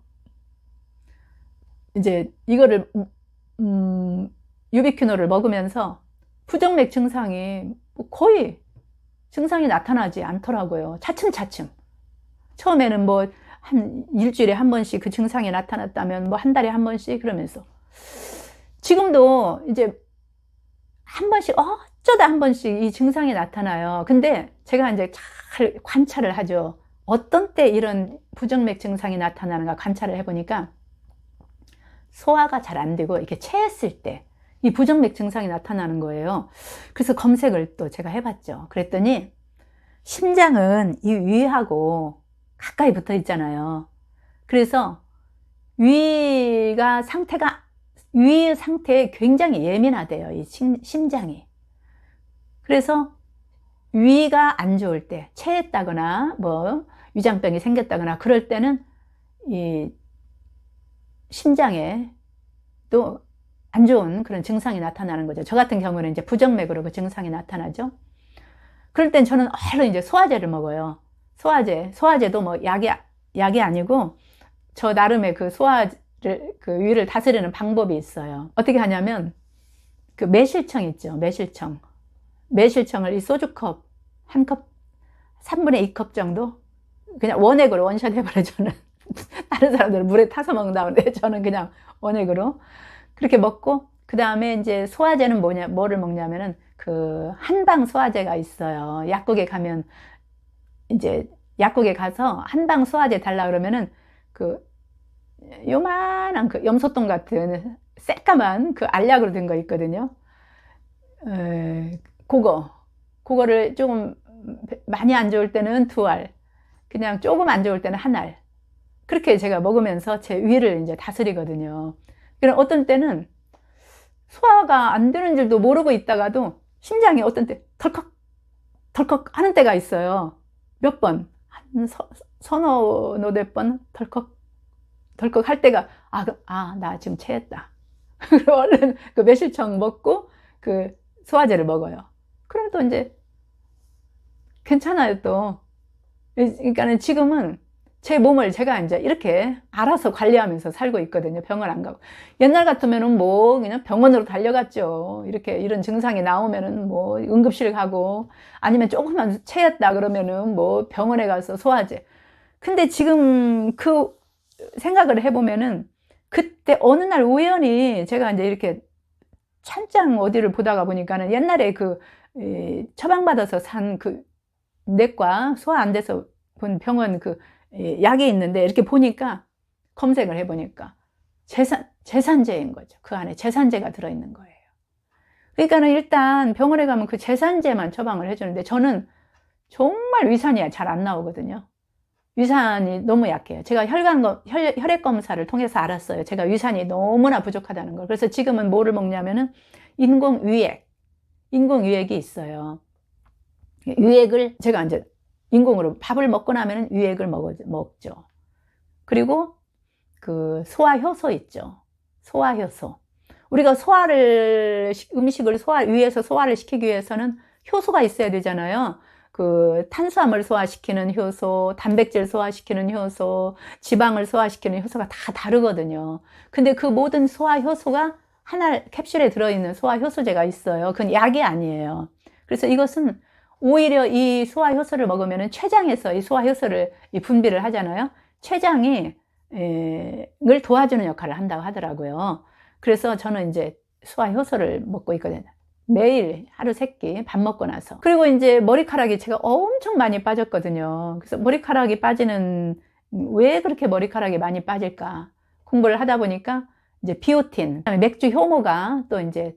S1: 이제 이거를 유비퀴놀을 먹으면서 부정맥 증상이 거의 증상이 나타나지 않더라고요. 차츰차츰. 처음에는 뭐 한 일주일에 한 번씩 그 증상이 나타났다면 뭐 한 달에 한 번씩 그러면서 지금도 이제 한 번씩 어쩌다 한 번씩 이 증상이 나타나요. 근데 제가 이제 잘 관찰을 하죠. 어떤 때 이런 부정맥 증상이 나타나는가 관찰을 해보니까 소화가 잘 안 되고 이렇게 체했을 때 이 부정맥 증상이 나타나는 거예요. 그래서 검색을 또 제가 해봤죠. 그랬더니 심장은 이 위하고 가까이 붙어 있잖아요. 그래서 위 상태에 굉장히 예민하대요. 이 심장이. 그래서 위가 안 좋을 때, 체했다거나 뭐 위장병이 생겼다거나 그럴 때는 이 심장에 또 안 좋은 그런 증상이 나타나는 거죠. 저 같은 경우는 이제 부정맥으로 그 증상이 나타나죠. 그럴 땐 저는 얼른 이제 소화제를 먹어요. 소화제도 뭐 약이 아니고 저 나름의 그 그 위를 다스리는 방법이 있어요. 어떻게 하냐면 그 매실청 있죠. 매실청을 이 소주컵 한 컵, 3분의 2컵 정도 그냥 원액으로 원샷 해버려요. 저는 다른 사람들은 물에 타서 먹는다는데 저는 그냥 원액으로 그렇게 먹고 그 다음에 이제 소화제는 뭐를 먹냐면은 그 한방 소화제가 있어요. 약국에 가면 이제 약국에 가서 한방 소화제 달라 그러면은 그 요만한 그 염소똥 같은 새까만 그 알약으로 된 거 있거든요. 그거를 조금 많이 안 좋을 때는 2알, 그냥 조금 안 좋을 때는 1알. 그렇게 제가 먹으면서 제 위를 이제 다스리거든요. 그럼 어떤 때는 소화가 안 되는 줄도 모르고 있다가도 심장이 어떤 때 덜컥 하는 때가 있어요. 몇 번, 한 서너 몇 번 덜컥 할 때가 나 지금 체했다. 그럼 얼른 그 매실청 먹고 그 소화제를 먹어요. 그럼 또 이제 괜찮아요 또. 그러니까는 지금은 제 몸을 제가 이제 이렇게 알아서 관리하면서 살고 있거든요. 병원 안 가고. 옛날 같으면은 뭐 그냥 병원으로 달려갔죠. 이렇게 이런 증상이 나오면은 뭐 응급실 가고 아니면 조금만 체했다 그러면은 뭐 병원에 가서 소화제. 근데 지금 그 생각을 해보면은 그때 어느 날 우연히 제가 이제 이렇게 찬장 어디를 보다가 보니까는 옛날에 그 처방받아서 산 그 내과 소화 안 돼서 본 병원 그 약이 있는데 이렇게 보니까 검색을 해보니까 제산제인 거죠. 그 안에 제산제가 들어있는 거예요. 그러니까는 일단 병원에 가면 그 제산제만 처방을 해주는데 저는 정말 위산이 잘 안 나오거든요. 위산이 너무 약해요. 제가 혈액 검사를 통해서 알았어요. 제가 위산이 너무나 부족하다는 걸. 그래서 지금은 뭐를 먹냐면은 인공위액이 있어요. 위액을 제가 이제 인공으로 밥을 먹고 나면 위액을 먹죠. 그리고 그 소화효소 있죠. 소화효소. 우리가 음식을 위에서 소화를 시키기 위해서는 효소가 있어야 되잖아요. 그 탄수화물 소화시키는 효소, 단백질 소화시키는 효소, 지방을 소화시키는 효소가 다 다르거든요. 근데 그 모든 소화효소가 하나 캡슐에 들어있는 소화효소제가 있어요. 그건 약이 아니에요. 그래서 이것은 오히려 이 소화효소를 먹으면 췌장에서 이 소화효소를 분비를 하잖아요. 췌장을 도와주는 역할을 한다고 하더라고요. 그래서 저는 이제 소화효소를 먹고 있거든요. 매일 하루 3끼 밥 먹고 나서. 그리고 이제 머리카락이 제가 엄청 많이 빠졌거든요. 그래서 머리카락이 왜 그렇게 머리카락이 많이 빠질까 공부를 하다 보니까 이제 비오틴, 그다음에 맥주 효모가 또 이제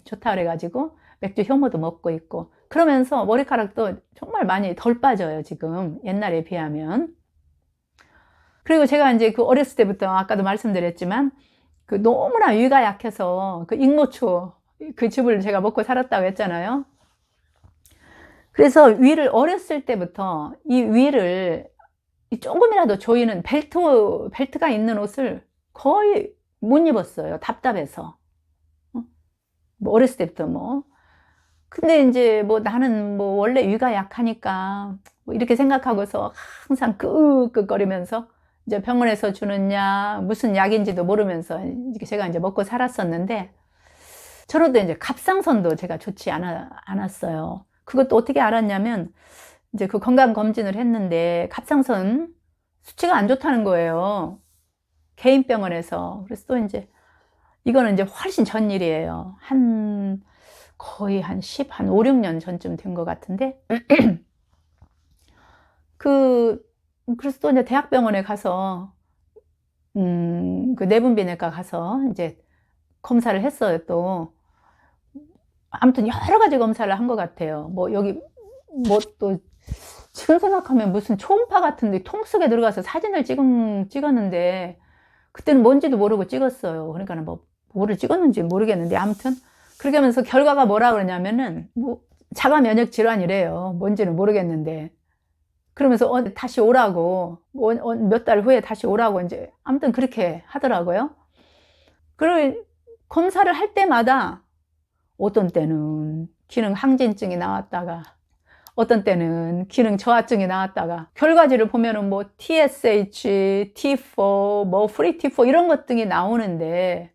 S1: 좋다 그래가지고 맥주 효모도 먹고 있고 그러면서 머리카락도 정말 많이 덜 빠져요, 지금 옛날에 비하면. 그리고 제가 이제 그 어렸을 때부터 아까도 말씀드렸지만 그 너무나 위가 약해서 그 익모초 그 즙을 제가 먹고 살았다고 했잖아요. 그래서 위를 어렸을 때부터 이 위를 조금이라도 조이는 벨트가 있는 옷을 거의 못 입었어요. 답답해서. 뭐 어렸을 때부터 뭐. 근데 이제 뭐 나는 뭐 원래 위가 약하니까 뭐 이렇게 생각하고서 항상 끄끄거리면서 이제 병원에서 주는 약, 무슨 약인지도 모르면서 제가 이제 먹고 살았었는데 저로도 이제 갑상선도 제가 좋지 않았어요. 그것도 어떻게 알았냐면 이제 그 건강검진을 했는데 갑상선 수치가 안 좋다는 거예요. 개인병원에서. 그래서 또 이제 이거는 이제 훨씬 전 일이에요. 거의 한 5, 6년 전쯤 된 것 같은데 그래서 또 이제 대학병원에 가서 그 내분비내과 가서 이제 검사를 했어요. 또 아무튼 여러 가지 검사를 한 것 같아요. 뭐 여기 뭐 또 지금 생각하면 무슨 초음파 같은데 통 속에 들어가서 사진을 찍었는데 그때는 뭔지도 모르고 찍었어요. 그러니까 뭐를 찍었는지 모르겠는데 아무튼 그렇게 하면서 결과가 뭐라 그러냐면은 뭐 자가 면역 질환이래요. 뭔지는 모르겠는데 그러면서 다시 오라고 몇 달 후에 다시 오라고 이제 아무튼 그렇게 하더라고요. 그리고 검사를 할 때마다 어떤 때는 기능 항진증이 나왔다가 어떤 때는 기능 저하증이 나왔다가 결과지를 보면은 뭐 TSH, T4, 뭐 프리 T4 이런 것 등이 나오는데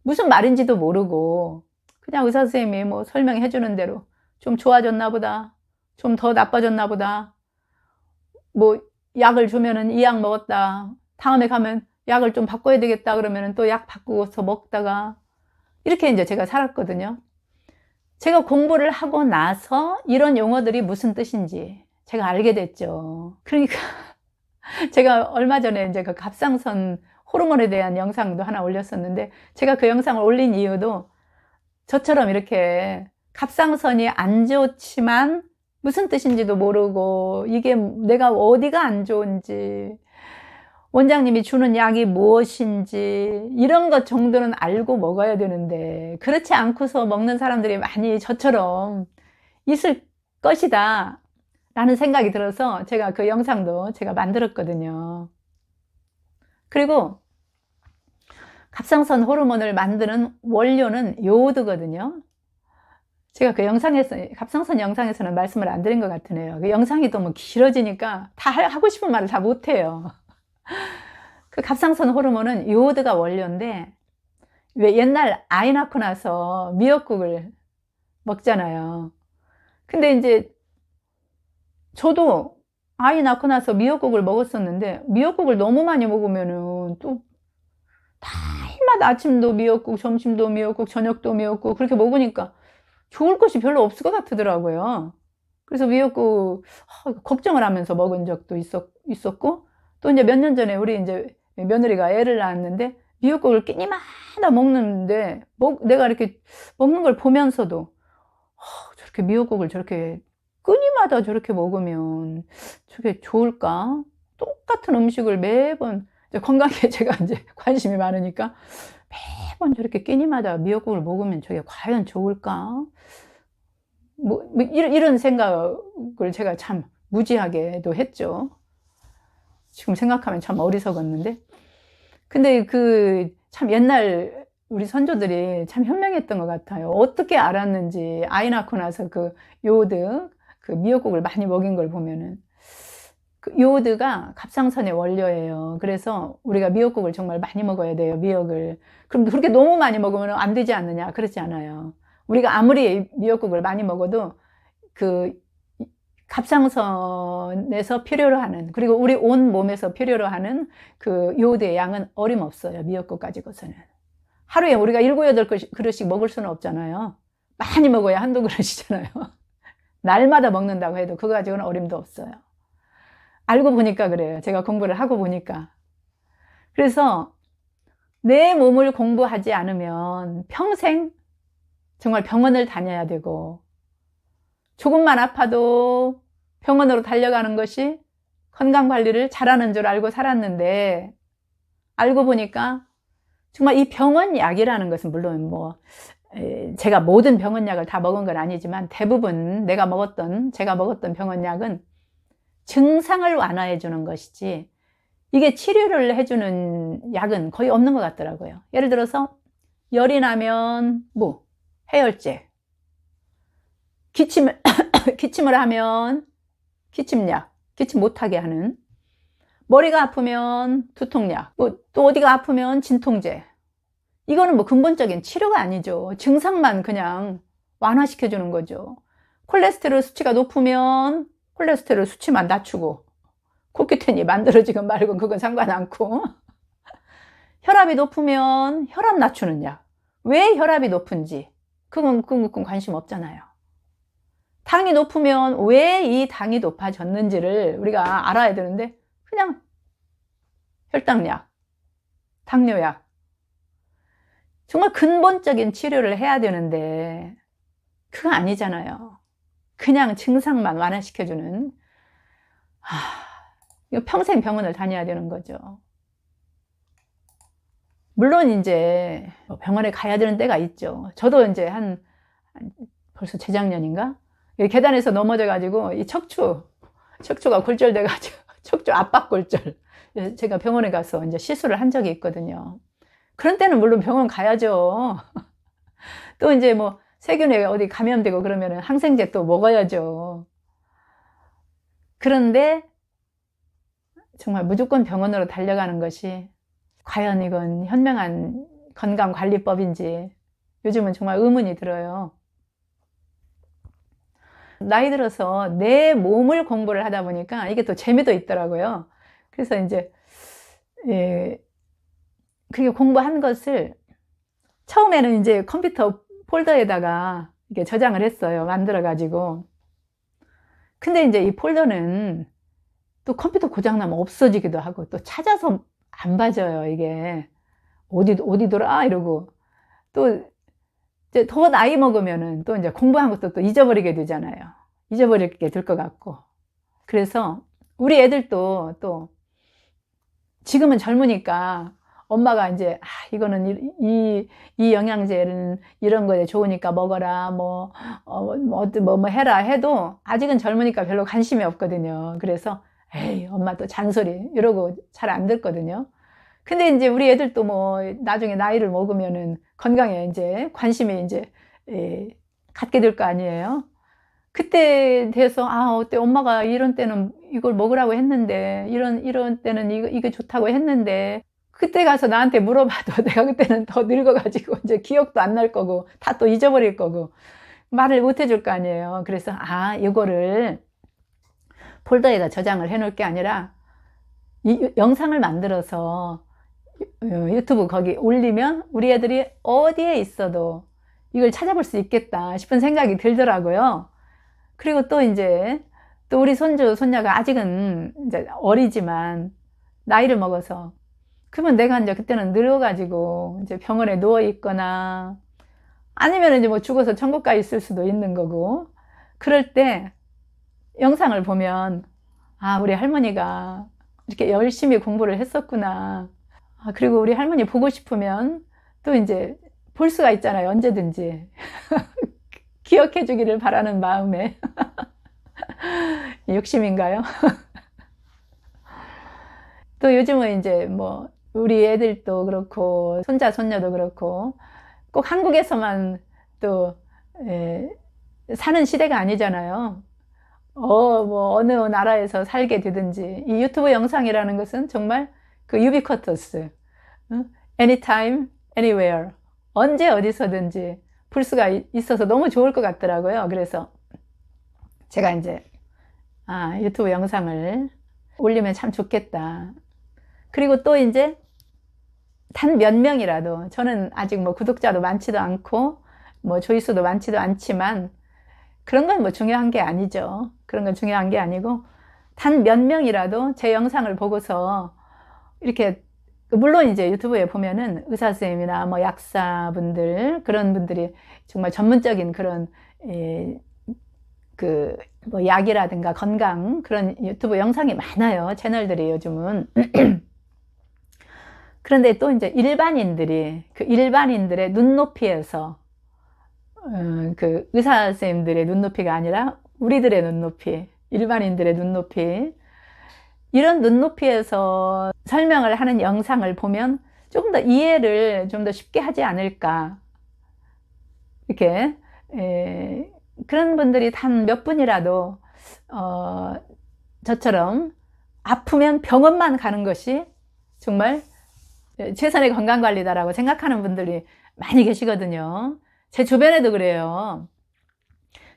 S1: 무슨 말인지도 모르고 그냥 의사 선생님이 뭐 설명해 주는 대로 좀 좋아졌나 보다, 좀 더 나빠졌나 보다, 뭐 약을 주면은 이 약 먹었다, 다음에 가면 약을 좀 바꿔야 되겠다 그러면은 또 약 바꾸고서 먹다가 이렇게 이제 제가 살았거든요. 제가 공부를 하고 나서 이런 용어들이 무슨 뜻인지 제가 알게 됐죠. 그러니까 제가 얼마 전에 이제 그 갑상선 호르몬에 대한 영상도 하나 올렸었는데 제가 그 영상을 올린 이유도 저처럼 이렇게 갑상선이 안 좋지만 무슨 뜻인지도 모르고 이게 내가 어디가 안 좋은지 원장님이 주는 약이 무엇인지 이런 것 정도는 알고 먹어야 되는데 그렇지 않고서 먹는 사람들이 많이 저처럼 있을 것이다 라는 생각이 들어서 제가 그 영상도 제가 만들었거든요. 그리고 갑상선 호르몬을 만드는 원료는 요오드거든요. 제가 그 영상에서 갑상선 영상에서는 말씀을 안 드린 것 같으네요. 그 영상이 너무 길어지니까 다 하고 싶은 말을 다 못해요. 그 갑상선 호르몬은 요오드가 원료인데 왜 옛날 아이 낳고 나서 미역국을 먹잖아요. 근데 이제 저도 아이 낳고 나서 미역국을 먹었었는데 미역국을 너무 많이 먹으면은 또 날마다 아침도 미역국, 점심도 미역국, 저녁도 미역국 그렇게 먹으니까 좋을 것이 별로 없을 것 같더라고요. 그래서 미역국 걱정을 하면서 먹은 적도 있었고 또 이제 몇 년 전에 우리 이제 며느리가 애를 낳았는데 미역국을 끼니마다 먹는데 내가 이렇게 먹는 걸 보면서도 저렇게 미역국을 저렇게 끊임마다 저렇게 먹으면 저게 좋을까? 똑같은 음식을 매번 건강에 제가 이제 관심이 많으니까 매번 저렇게 끼니마다 미역국을 먹으면 저게 과연 좋을까? 뭐 이런 생각을 제가 참 무지하게도 했죠. 지금 생각하면 참 어리석었는데. 근데 참 옛날 우리 선조들이 참 현명했던 것 같아요. 어떻게 알았는지 아이 낳고 나서 그 요오드, 그 미역국을 많이 먹인 걸 보면은 그 요오드가 갑상선의 원료예요. 그래서 우리가 미역국을 정말 많이 먹어야 돼요, 미역을. 그럼 그렇게 너무 많이 먹으면 안 되지 않느냐? 그렇지 않아요. 우리가 아무리 미역국을 많이 먹어도 그 갑상선에서 필요로 하는, 그리고 우리 온 몸에서 필요로 하는 그 요오드의 양은 어림없어요, 미역국 가지고서는. 하루에 우리가 7, 8그릇씩 먹을 수는 없잖아요. 많이 먹어야 한두 그릇이잖아요. 날마다 먹는다고 해도 그거 가지고는 어림도 없어요. 알고 보니까 그래요. 제가 공부를 하고 보니까. 그래서 내 몸을 공부하지 않으면 평생 정말 병원을 다녀야 되고, 조금만 아파도 병원으로 달려가는 것이 건강관리를 잘하는 줄 알고 살았는데, 알고 보니까 정말 이 병원약이라는 것은 물론 뭐 제가 모든 병원약을 다 먹은 건 아니지만 대부분 제가 먹었던 병원약은 증상을 완화해 주는 것이지 이게 치료를 해주는 약은 거의 없는 것 같더라고요. 예를 들어서 열이 나면 뭐 해열제, 기침을 하면 기침약, 기침 못하게 하는, 머리가 아프면 두통약, 또 어디가 아프면 진통제. 이거는 뭐 근본적인 치료가 아니죠. 증상만 그냥 완화시켜 주는 거죠. 콜레스테롤 수치가 높으면 콜레스테롤 수치만 낮추고, 코큐텐이 만들어지건 말건 그건 상관 않고, 혈압이 높으면 혈압 낮추는 약. 왜 혈압이 높은지 그건 관심 없잖아요. 당이 높으면 왜 이 당이 높아졌는지를 우리가 알아야 되는데 그냥 혈당약, 당뇨약, 정말 근본적인 치료를 해야 되는데 그거 아니잖아요. 그냥 증상만 완화시켜주는, 이거 평생 병원을 다녀야 되는 거죠. 물론 이제 병원에 가야 되는 때가 있죠. 저도 이제 벌써 재작년인가? 계단에서 넘어져가지고 이 척추가 골절돼가지고 척추 압박골절. 제가 병원에 가서 이제 시술을 한 적이 있거든요. 그런 때는 물론 병원 가야죠. 또 이제 뭐 세균에 어디 감염되고 그러면은 항생제 또 먹어야죠. 그런데 정말 무조건 병원으로 달려가는 것이 과연 이건 현명한 건강관리법인지 요즘은 정말 의문이 들어요. 나이 들어서 내 몸을 공부를 하다 보니까 이게 또 재미도 있더라고요. 그래서 이제 그렇게 공부한 것을 처음에는 이제 컴퓨터 폴더에다가 이렇게 저장을 했어요. 만들어 가지고. 근데 이제 이 폴더는 또 컴퓨터 고장나면 없어지기도 하고 또 찾아서 안 봐져요. 이게 어디더라 이러고, 또 이제 더 나이 먹으면은 또 이제 공부한 것도 또 잊어버리게 되잖아요. 잊어버리게 될 것 같고. 그래서 우리 애들도 또 지금은 젊으니까 엄마가 이제 이거는 이 영양제는 이런 거에 좋으니까 먹어라, 뭐 해라 해도 아직은 젊으니까 별로 관심이 없거든요. 그래서 에이 엄마 또 잔소리 이러고 잘 안 듣거든요. 근데 이제 우리 애들도 뭐 나중에 나이를 먹으면은 건강에 이제 관심이 이제 갖게 될 거 아니에요. 그때 돼서 어때 엄마가 이런 때는 이걸 먹으라고 했는데 이런 때는 이게 좋다고 했는데, 그때 가서 나한테 물어봐도 내가 그때는 더 늙어가지고 이제 기억도 안 날 거고 다 또 잊어버릴 거고 말을 못 해줄 거 아니에요. 그래서 이거를 폴더에다 저장을 해 놓을 게 아니라 이 영상을 만들어서 유튜브 거기 올리면 우리 애들이 어디에 있어도 이걸 찾아볼 수 있겠다 싶은 생각이 들더라고요. 그리고 또 이제 또 우리 손주 손녀가 아직은 이제 어리지만 나이를 먹어서, 그러면 내가 이제 그때는 늙어가지고 이제 병원에 누워 있거나 아니면 이제 뭐 죽어서 천국 가 있을 수도 있는 거고, 그럴 때 영상을 보면 우리 할머니가 이렇게 열심히 공부를 했었구나. 그리고 우리 할머니 보고 싶으면 또 이제 볼 수가 있잖아요. 언제든지. 기억해 주기를 바라는 마음에. 욕심인가요? 또 요즘은 이제 뭐 우리 애들도 그렇고 손자 손녀도 그렇고 꼭 한국에서만 또 사는 시대가 아니잖아요. 뭐 어느 나라에서 살게 되든지 이 유튜브 영상이라는 것은 정말 그 유비쿼터스, anytime, anywhere, 언제 어디서든지 볼 수가 있어서 너무 좋을 것 같더라고요. 그래서 제가 이제 유튜브 영상을 올리면 참 좋겠다. 그리고 또 이제 단 몇 명이라도, 저는 아직 뭐 구독자도 많지도 않고 뭐 조회수도 많지도 않지만 그런 건 뭐 중요한 게 아니죠. 그런 건 중요한 게 아니고 단 몇 명이라도 제 영상을 보고서 이렇게 물론 이제 유튜브에 보면은 의사 선생님이나 뭐 약사분들, 그런 분들이 정말 전문적인 그런, 뭐 약이라든가 건강 그런 유튜브 영상이 많아요. 채널들이 요즘은. 그런데 또 이제 일반인들이, 그 일반인들의 눈높이에서, 그 의사 선생님들의 눈높이가 아니라 우리들의 눈높이, 일반인들의 눈높이, 이런 눈높이에서 설명을 하는 영상을 보면 조금 더 이해를 좀 더 쉽게 하지 않을까. 이렇게, 그런 분들이 단 몇 분이라도, 저처럼 아프면 병원만 가는 것이 정말 최선의 건강관리다라고 생각하는 분들이 많이 계시거든요. 제 주변에도 그래요.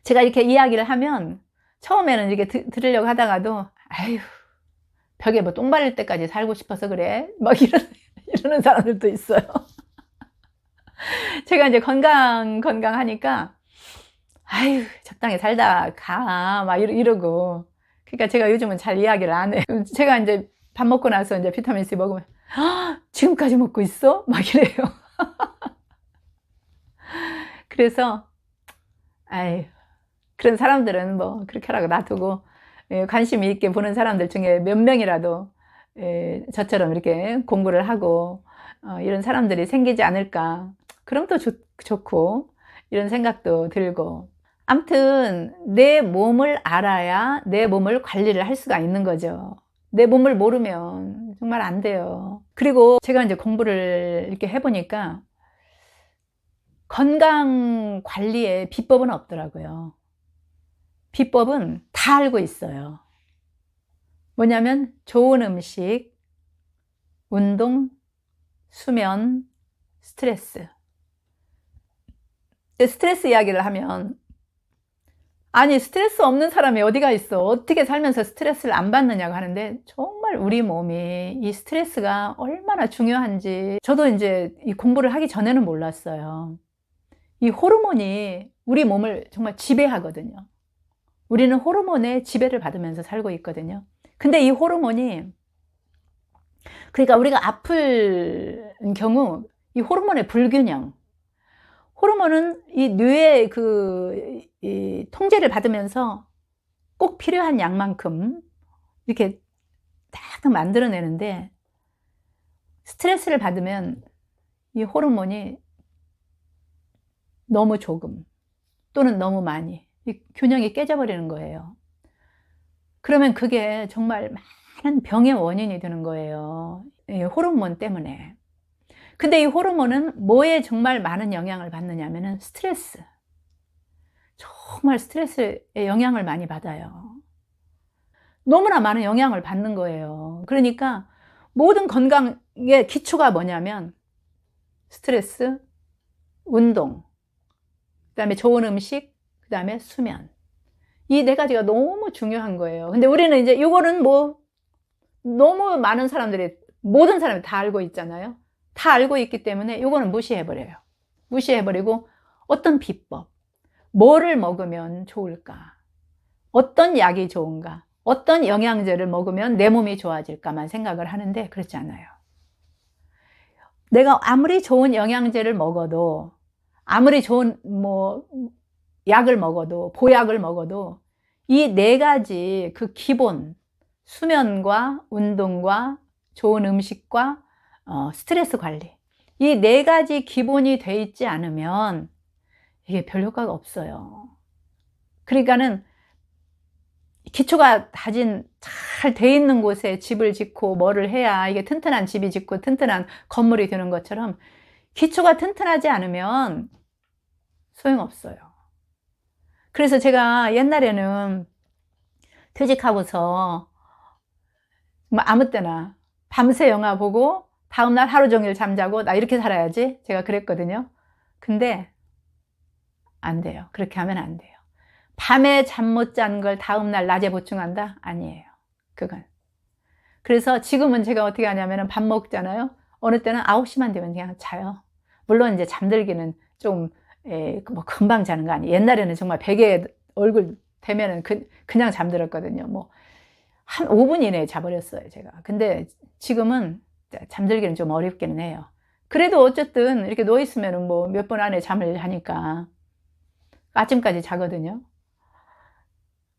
S1: 제가 이렇게 이야기를 하면 처음에는 이렇게 들으려고 하다가도, 아휴, 벽에 뭐 똥 바를 때까지 살고 싶어서 그래? 막 이러는 사람들도 있어요. 제가 이제 건강하니까, 아휴, 적당히 살다 가. 막 이러고. 그러니까 제가 요즘은 잘 이야기를 안 해요. 제가 이제 밥 먹고 나서 이제 비타민C 먹으면, 지금까지 먹고 있어? 막 이래요. 그래서, 아휴, 그런 사람들은 뭐 그렇게 하라고 놔두고, 관심 있게 보는 사람들 중에 몇 명이라도 저처럼 이렇게 공부를 하고 이런 사람들이 생기지 않을까. 그럼 또 좋고 이런 생각도 들고. 아무튼 내 몸을 알아야 내 몸을 관리를 할 수가 있는 거죠. 내 몸을 모르면 정말 안 돼요. 그리고 제가 이제 공부를 이렇게 해보니까 건강 관리에 비법은 없더라고요. 비법은 다 알고 있어요. 뭐냐면 좋은 음식, 운동, 수면, 스트레스. 스트레스 이야기를 하면, 아니 스트레스 없는 사람이 어디가 있어? 어떻게 살면서 스트레스를 안 받느냐고 하는데, 정말 우리 몸이 이 스트레스가 얼마나 중요한지 저도 이제 이 공부를 하기 전에는 몰랐어요. 이 호르몬이 우리 몸을 정말 지배하거든요. 우리는 호르몬의 지배를 받으면서 살고 있거든요. 근데 이 호르몬이, 그러니까 우리가 아플 경우 이 호르몬의 불균형, 호르몬은 이 뇌의 이 통제를 받으면서 꼭 필요한 양만큼 이렇게 딱 만들어내는데, 스트레스를 받으면 이 호르몬이 너무 조금 또는 너무 많이, 이 균형이 깨져버리는 거예요. 그러면 그게 정말 많은 병의 원인이 되는 거예요. 이 호르몬 때문에. 근데 이 호르몬은 뭐에 정말 많은 영향을 받느냐 하면은 스트레스. 정말 스트레스에 영향을 많이 받아요. 너무나 많은 영향을 받는 거예요. 그러니까 모든 건강의 기초가 뭐냐면 스트레스, 운동, 그 다음에 좋은 음식, 그 다음에 수면. 이 네 가지가 너무 중요한 거예요. 근데 우리는 이제 이거는 뭐 너무 많은 사람들이, 모든 사람이 다 알고 있잖아요. 다 알고 있기 때문에 이거는 무시해버려요. 무시해버리고 어떤 비법, 뭐를 먹으면 좋을까? 어떤 약이 좋은가? 어떤 영양제를 먹으면 내 몸이 좋아질까만 생각을 하는데 그렇지 않아요. 내가 아무리 좋은 영양제를 먹어도, 아무리 좋은 뭐 약을 먹어도, 보약을 먹어도 이 네 가지 그 기본, 수면과 운동과 좋은 음식과 스트레스 관리, 이 네 가지 기본이 돼 있지 않으면 이게 별 효과가 없어요. 그러니까는 기초가 다진 잘 돼 있는 곳에 집을 짓고 뭐를 해야 이게 튼튼한 집이 짓고 튼튼한 건물이 되는 것처럼, 기초가 튼튼하지 않으면 소용없어요. 그래서 제가 옛날에는 퇴직하고서 뭐 아무 때나 밤새 영화 보고 다음날 하루 종일 잠자고 나 이렇게 살아야지, 제가 그랬거든요. 근데 안 돼요. 그렇게 하면 안 돼요. 밤에 잠 못 잔 걸 다음날 낮에 보충한다? 아니에요. 그건. 그래서 지금은 제가 어떻게 하냐면 밥 먹잖아요. 어느 때는 9시만 되면 그냥 자요. 물론 이제 잠들기는 좀, 뭐 금방 자는 거 아니에요. 옛날에는 정말 베개에 얼굴 대면은 그냥 잠들었거든요. 뭐 한 5분 이내에 자버렸어요, 제가. 근데 지금은 잠들기는 좀 어렵기는 해요. 그래도 어쨌든 이렇게 누워있으면 뭐 몇 분 안에 잠을 자니까 아침까지 자거든요.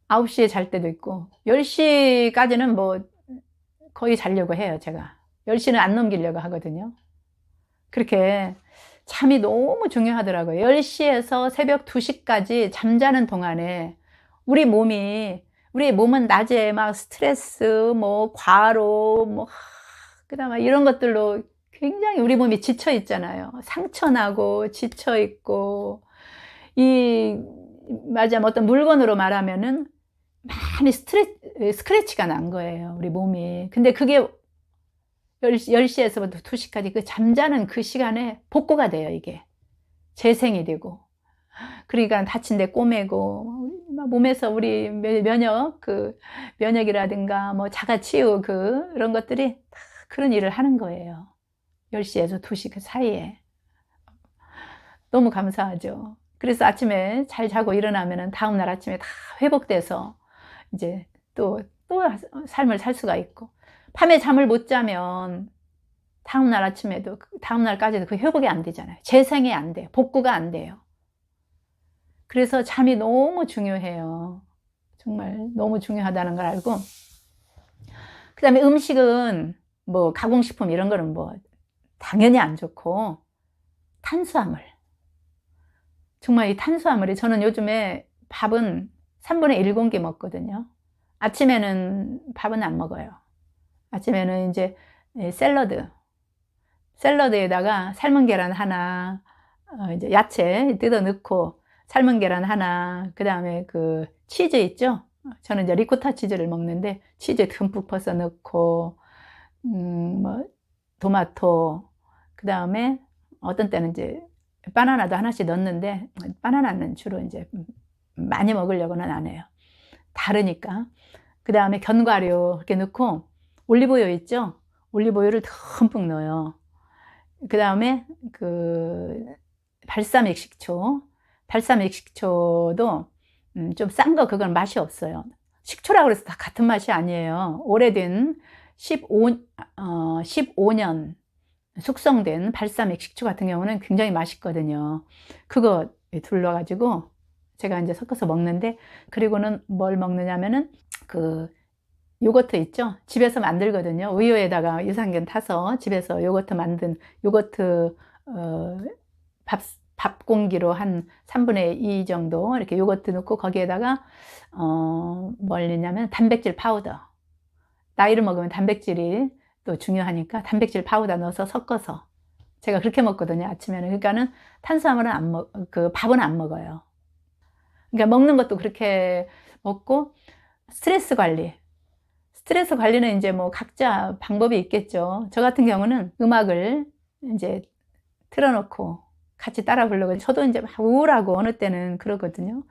S1: 9시에 잘 때도 있고 10시까지는 뭐 거의 자려고 해요. 제가 10시는 안 넘기려고 하거든요. 그렇게 잠이 너무 중요하더라고요. 10시에서 새벽 2시까지 잠자는 동안에 우리 몸은 낮에 막 스트레스, 뭐 과로, 뭐 그다음에 이런 것들로 굉장히 우리 몸이 지쳐 있잖아요. 상처나고 지쳐 있고 맞아, 어떤 물건으로 말하면은 많이 스크래치가 난 거예요, 우리 몸이. 근데 그게 10시에서부터 2시까지 그 잠자는 그 시간에 복구가 돼요, 이게. 재생이 되고. 그러니까 다친 데 꼬매고, 몸에서 우리 면역이라든가, 뭐 자가치유 그런 것들이 다 그런 일을 하는 거예요. 10시에서 2시 그 사이에. 너무 감사하죠. 그래서 아침에 잘 자고 일어나면은 다음날 아침에 다 회복돼서 이제 또 삶을 살 수가 있고, 밤에 잠을 못 자면 다음날 아침에도, 다음날까지도 그 회복이 안 되잖아요. 재생이 안 돼요. 복구가 안 돼요. 그래서 잠이 너무 중요해요. 정말 너무 중요하다는 걸 알고. 그 다음에 음식은 뭐 가공식품 이런 거는 뭐 당연히 안 좋고, 탄수화물. 정말 이 탄수화물이, 저는 요즘에 밥은 3분의 1 공기 먹거든요. 아침에는 밥은 안 먹어요. 아침에는 이제 샐러드에다가 삶은 계란 하나, 이제 야채 뜯어 넣고 삶은 계란 하나, 그 다음에 그 치즈 있죠? 저는 이제 리코타 치즈를 먹는데 치즈 듬뿍 벗어 넣고, 뭐 토마토, 그 다음에 어떤 때는 이제 바나나도 하나씩 넣는데, 바나나는 주로 이제 많이 먹으려고는 안 해요. 다르니까. 그 다음에 견과류 이렇게 넣고, 올리브유 있죠? 올리브유를 듬뿍 넣어요. 그 다음에 발사믹 식초도 좀 싼 거, 그건 맛이 없어요. 식초라고 해서 다 같은 맛이 아니에요. 오래된 15년 숙성된 발사믹 식초 같은 경우는 굉장히 맛있거든요. 그거 둘러가지고 제가 이제 섞어서 먹는데, 그리고는 뭘 먹느냐면은 요거트 있죠? 집에서 만들거든요. 우유에다가 유산균 타서 집에서 요거트 만든 요거트, 밥 공기로 한 3분의 2 정도 이렇게 요거트 넣고, 거기에다가 뭘 넣냐면 단백질 파우더. 나이를 먹으면 단백질이 또 중요하니까 단백질 파우더 넣어서 섞어서 제가 그렇게 먹거든요, 아침에는. 그러니까는 탄수화물은 밥은 안 먹어요. 그러니까 먹는 것도 그렇게 먹고, 스트레스 관리는 이제 뭐 각자 방법이 있겠죠. 저 같은 경우는 음악을 이제 틀어놓고 같이 따라 부르고, 저도 이제 막 우울하고 어느 때는 그러거든요.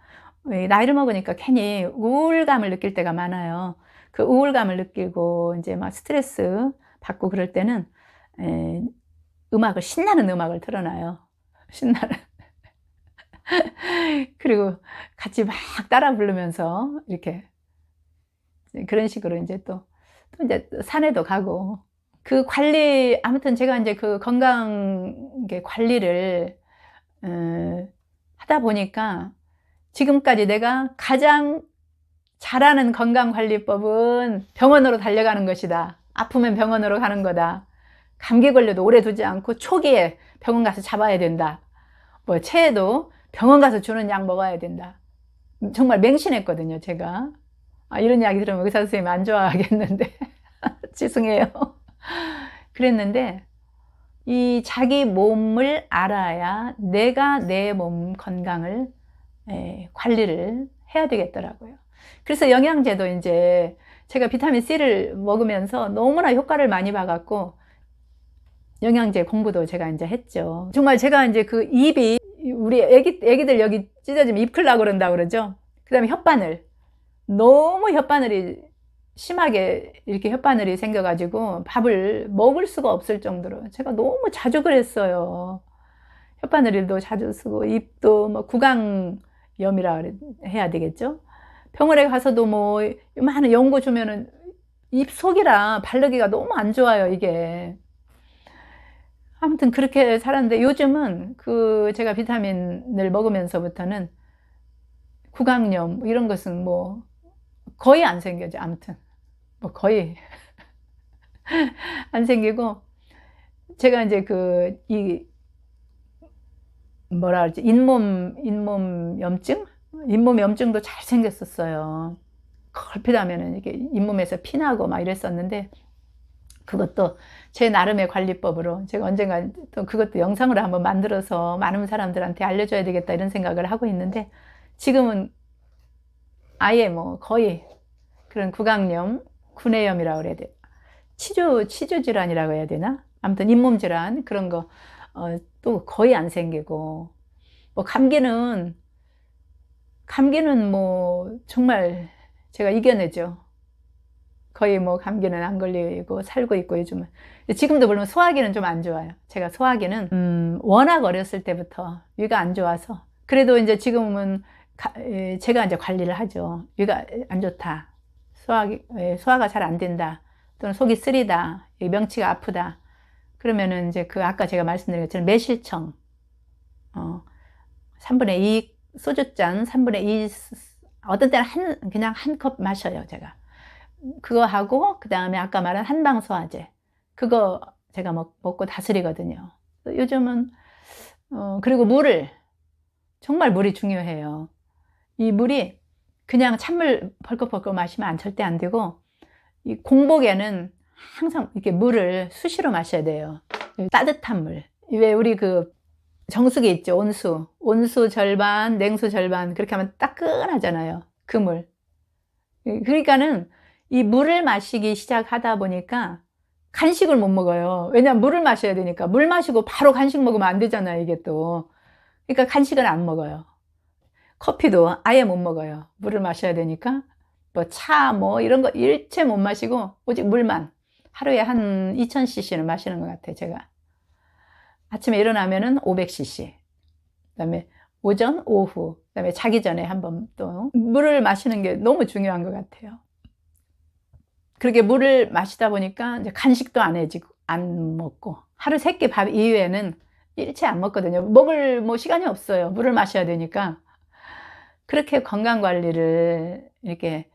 S1: 나이를 먹으니까 괜히 우울감을 느낄 때가 많아요. 그 우울감을 느끼고 이제 막 스트레스 받고 그럴 때는 신나는 음악을 틀어놔요. 신나는. 그리고 같이 막 따라 부르면서 이렇게 그런 식으로 이제 또 이제 산에도 가고, 아무튼 제가 이제 그 건강 관리를 하다 보니까 지금까지 내가 가장 잘하는 건강관리법은 병원으로 달려가는 것이다. 아프면 병원으로 가는 거다. 감기 걸려도 오래 두지 않고 초기에 병원 가서 잡아야 된다. 뭐 체해도 병원 가서 주는 약 먹어야 된다. 정말 맹신했거든요, 제가. 이런 이야기 들으면 의사 선생님이 안 좋아하겠는데 죄송해요. 그랬는데, 이 자기 몸을 알아야 내가 내 몸 건강을 관리를 해야 되겠더라고요. 그래서 영양제도 이제 제가 비타민 C를 먹으면서 너무나 효과를 많이 봐갖고 영양제 공부도 제가 이제 했죠. 정말 제가 이제 그 입이, 우리 애기들 여기 찢어지면 입 클라고 그런다 그러죠. 그 다음에 너무 혓바늘이 심하게 이렇게 혓바늘이 생겨가지고 밥을 먹을 수가 없을 정도로 제가 너무 자주 그랬어요. 혓바늘도 자주 쓰고, 입도 뭐 구강염이라 해야 되겠죠. 병원에 가서도 뭐 많은 연고 주면은 입 속이라 바르기가 너무 안 좋아요, 이게. 아무튼 그렇게 살았는데 요즘은 그 제가 비타민을 먹으면서부터는 구강염 이런 것은 뭐 거의 안 생겨져. 아무튼 뭐 거의 안 생기고 제가 이제 그 이 뭐라 그러지 잇몸 염증 잇몸 염증도 잘 생겼었어요. 걸핏 하면은 이게 잇몸에서 피나고 막 이랬었는데 그것도 제 나름의 관리법으로 제가 언젠가 또 그것도 영상으로 한번 만들어서 많은 사람들한테 알려줘야 되겠다 이런 생각을 하고 있는데 지금은 아예 뭐 거의 그런 구강염, 구내염이라고 그래야 돼. 치주 질환이라고 해야 되나? 아무튼 잇몸 질환 그런 거 또 거의 안 생기고 뭐 감기는 뭐 정말 제가 이겨내죠. 거의 뭐 감기는 안 걸리고 살고 있고 요즘은. 지금도 물론 소화기는 좀 안 좋아요. 제가 소화기는 워낙 어렸을 때부터 위가 안 좋아서 그래도 이제 지금은 제가 이제 관리를 하죠. 위가 안 좋다. 소화가 잘 안 된다. 또는 속이 쓰리다. 명치가 아프다. 그러면은 이제 그 아까 제가 말씀드린 것처럼 매실청 3분의 2 소주잔 3분의 2 어떤 때는 그냥 한 컵 마셔요, 제가. 그거 하고 그다음에 아까 말한 한방소화제 그거 제가 먹고 다스리거든요. 요즘은 그리고 정말 물이 중요해요. 이 물이 그냥 찬물 벌컥벌컥 마시면 절대 안 되고 이 공복에는 항상 이렇게 물을 수시로 마셔야 돼요. 따뜻한 물. 왜 우리 그 정수기 있죠? 온수 절반, 냉수 절반 그렇게 하면 따끈하잖아요. 그 물. 그러니까는 이 물을 마시기 시작하다 보니까 간식을 못 먹어요. 왜냐면 물을 마셔야 되니까. 물 마시고 바로 간식 먹으면 안 되잖아요, 이게 또. 그러니까 간식은 안 먹어요. 커피도 아예 못 먹어요. 물을 마셔야 되니까. 뭐 차, 뭐 이런 거 일체 못 마시고 오직 물만. 하루에 한 2000cc는 마시는 것 같아요, 제가. 아침에 일어나면은 500cc. 그다음에 오전, 오후, 그다음에 자기 전에 한번 또 물을 마시는 게 너무 중요한 것 같아요. 그렇게 물을 마시다 보니까 이제 간식도 안 먹고 하루 3끼 밥 이후에는 일체 안 먹거든요. 먹을 뭐 시간이 없어요. 물을 마셔야 되니까. 그렇게 건강 관리를 이렇게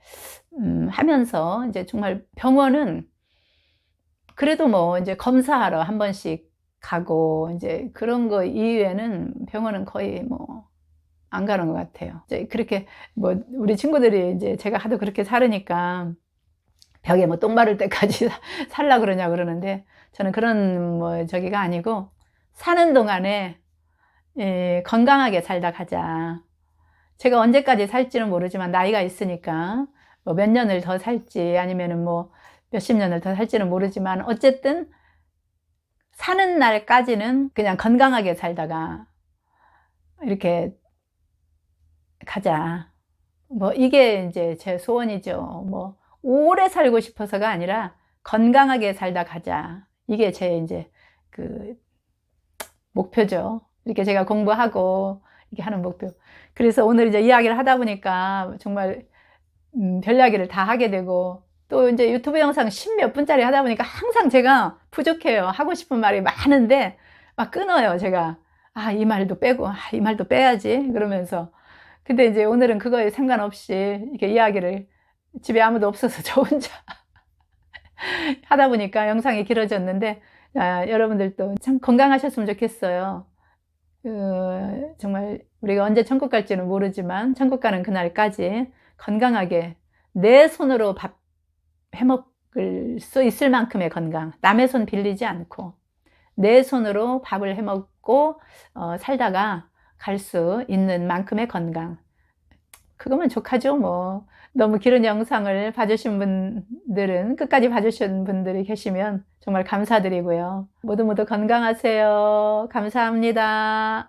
S1: 하면서 이제 정말 병원은 그래도 뭐 이제 검사하러 한 번씩 가고 이제 그런 거 이후에는 병원은 거의 뭐 안 가는 것 같아요. 이제 그렇게 뭐 우리 친구들이 이제 제가 하도 그렇게 살으니까 벽에 뭐 똥 마를 때까지 살라 그러냐 그러는데 저는 그런 뭐 저기가 아니고 사는 동안에 건강하게 살다 가자. 제가 언제까지 살지는 모르지만 나이가 있으니까 뭐 몇 년을 더 살지 아니면은 뭐 몇십 년을 더 살지는 모르지만 어쨌든 사는 날까지는 그냥 건강하게 살다가 이렇게 가자. 뭐 이게 이제 제 소원이죠. 뭐 오래 살고 싶어서가 아니라 건강하게 살다 가자. 이게 제 이제 그 목표죠. 이렇게 제가 공부하고 이렇게 하는 목표. 그래서 오늘 이제 이야기를 하다 보니까 정말 별 이야기를 다 하게 되고 또 이제 유튜브 영상 10몇 분짜리 하다 보니까 항상 제가 부족해요. 하고 싶은 말이 많은데 막 끊어요, 제가. 아, 이 말도 빼고, 이 말도 빼야지. 그러면서. 근데 이제 오늘은 그거에 상관없이 이렇게 이야기를 집에 아무도 없어서 저 혼자 하다 보니까 영상이 길어졌는데, 여러분들도 참 건강하셨으면 좋겠어요. 정말 우리가 언제 천국 갈지는 모르지만 천국 가는 그날까지 건강하게 내 손으로 밥 해먹을 수 있을 만큼의 건강, 남의 손 빌리지 않고 내 손으로 밥을 해먹고 살다가 갈 수 있는 만큼의 건강. 그거면 족하죠, 뭐. 너무 길은 영상을 봐주신 분들은, 끝까지 봐주신 분들이 계시면 정말 감사드리고요. 모두 모두 건강하세요. 감사합니다.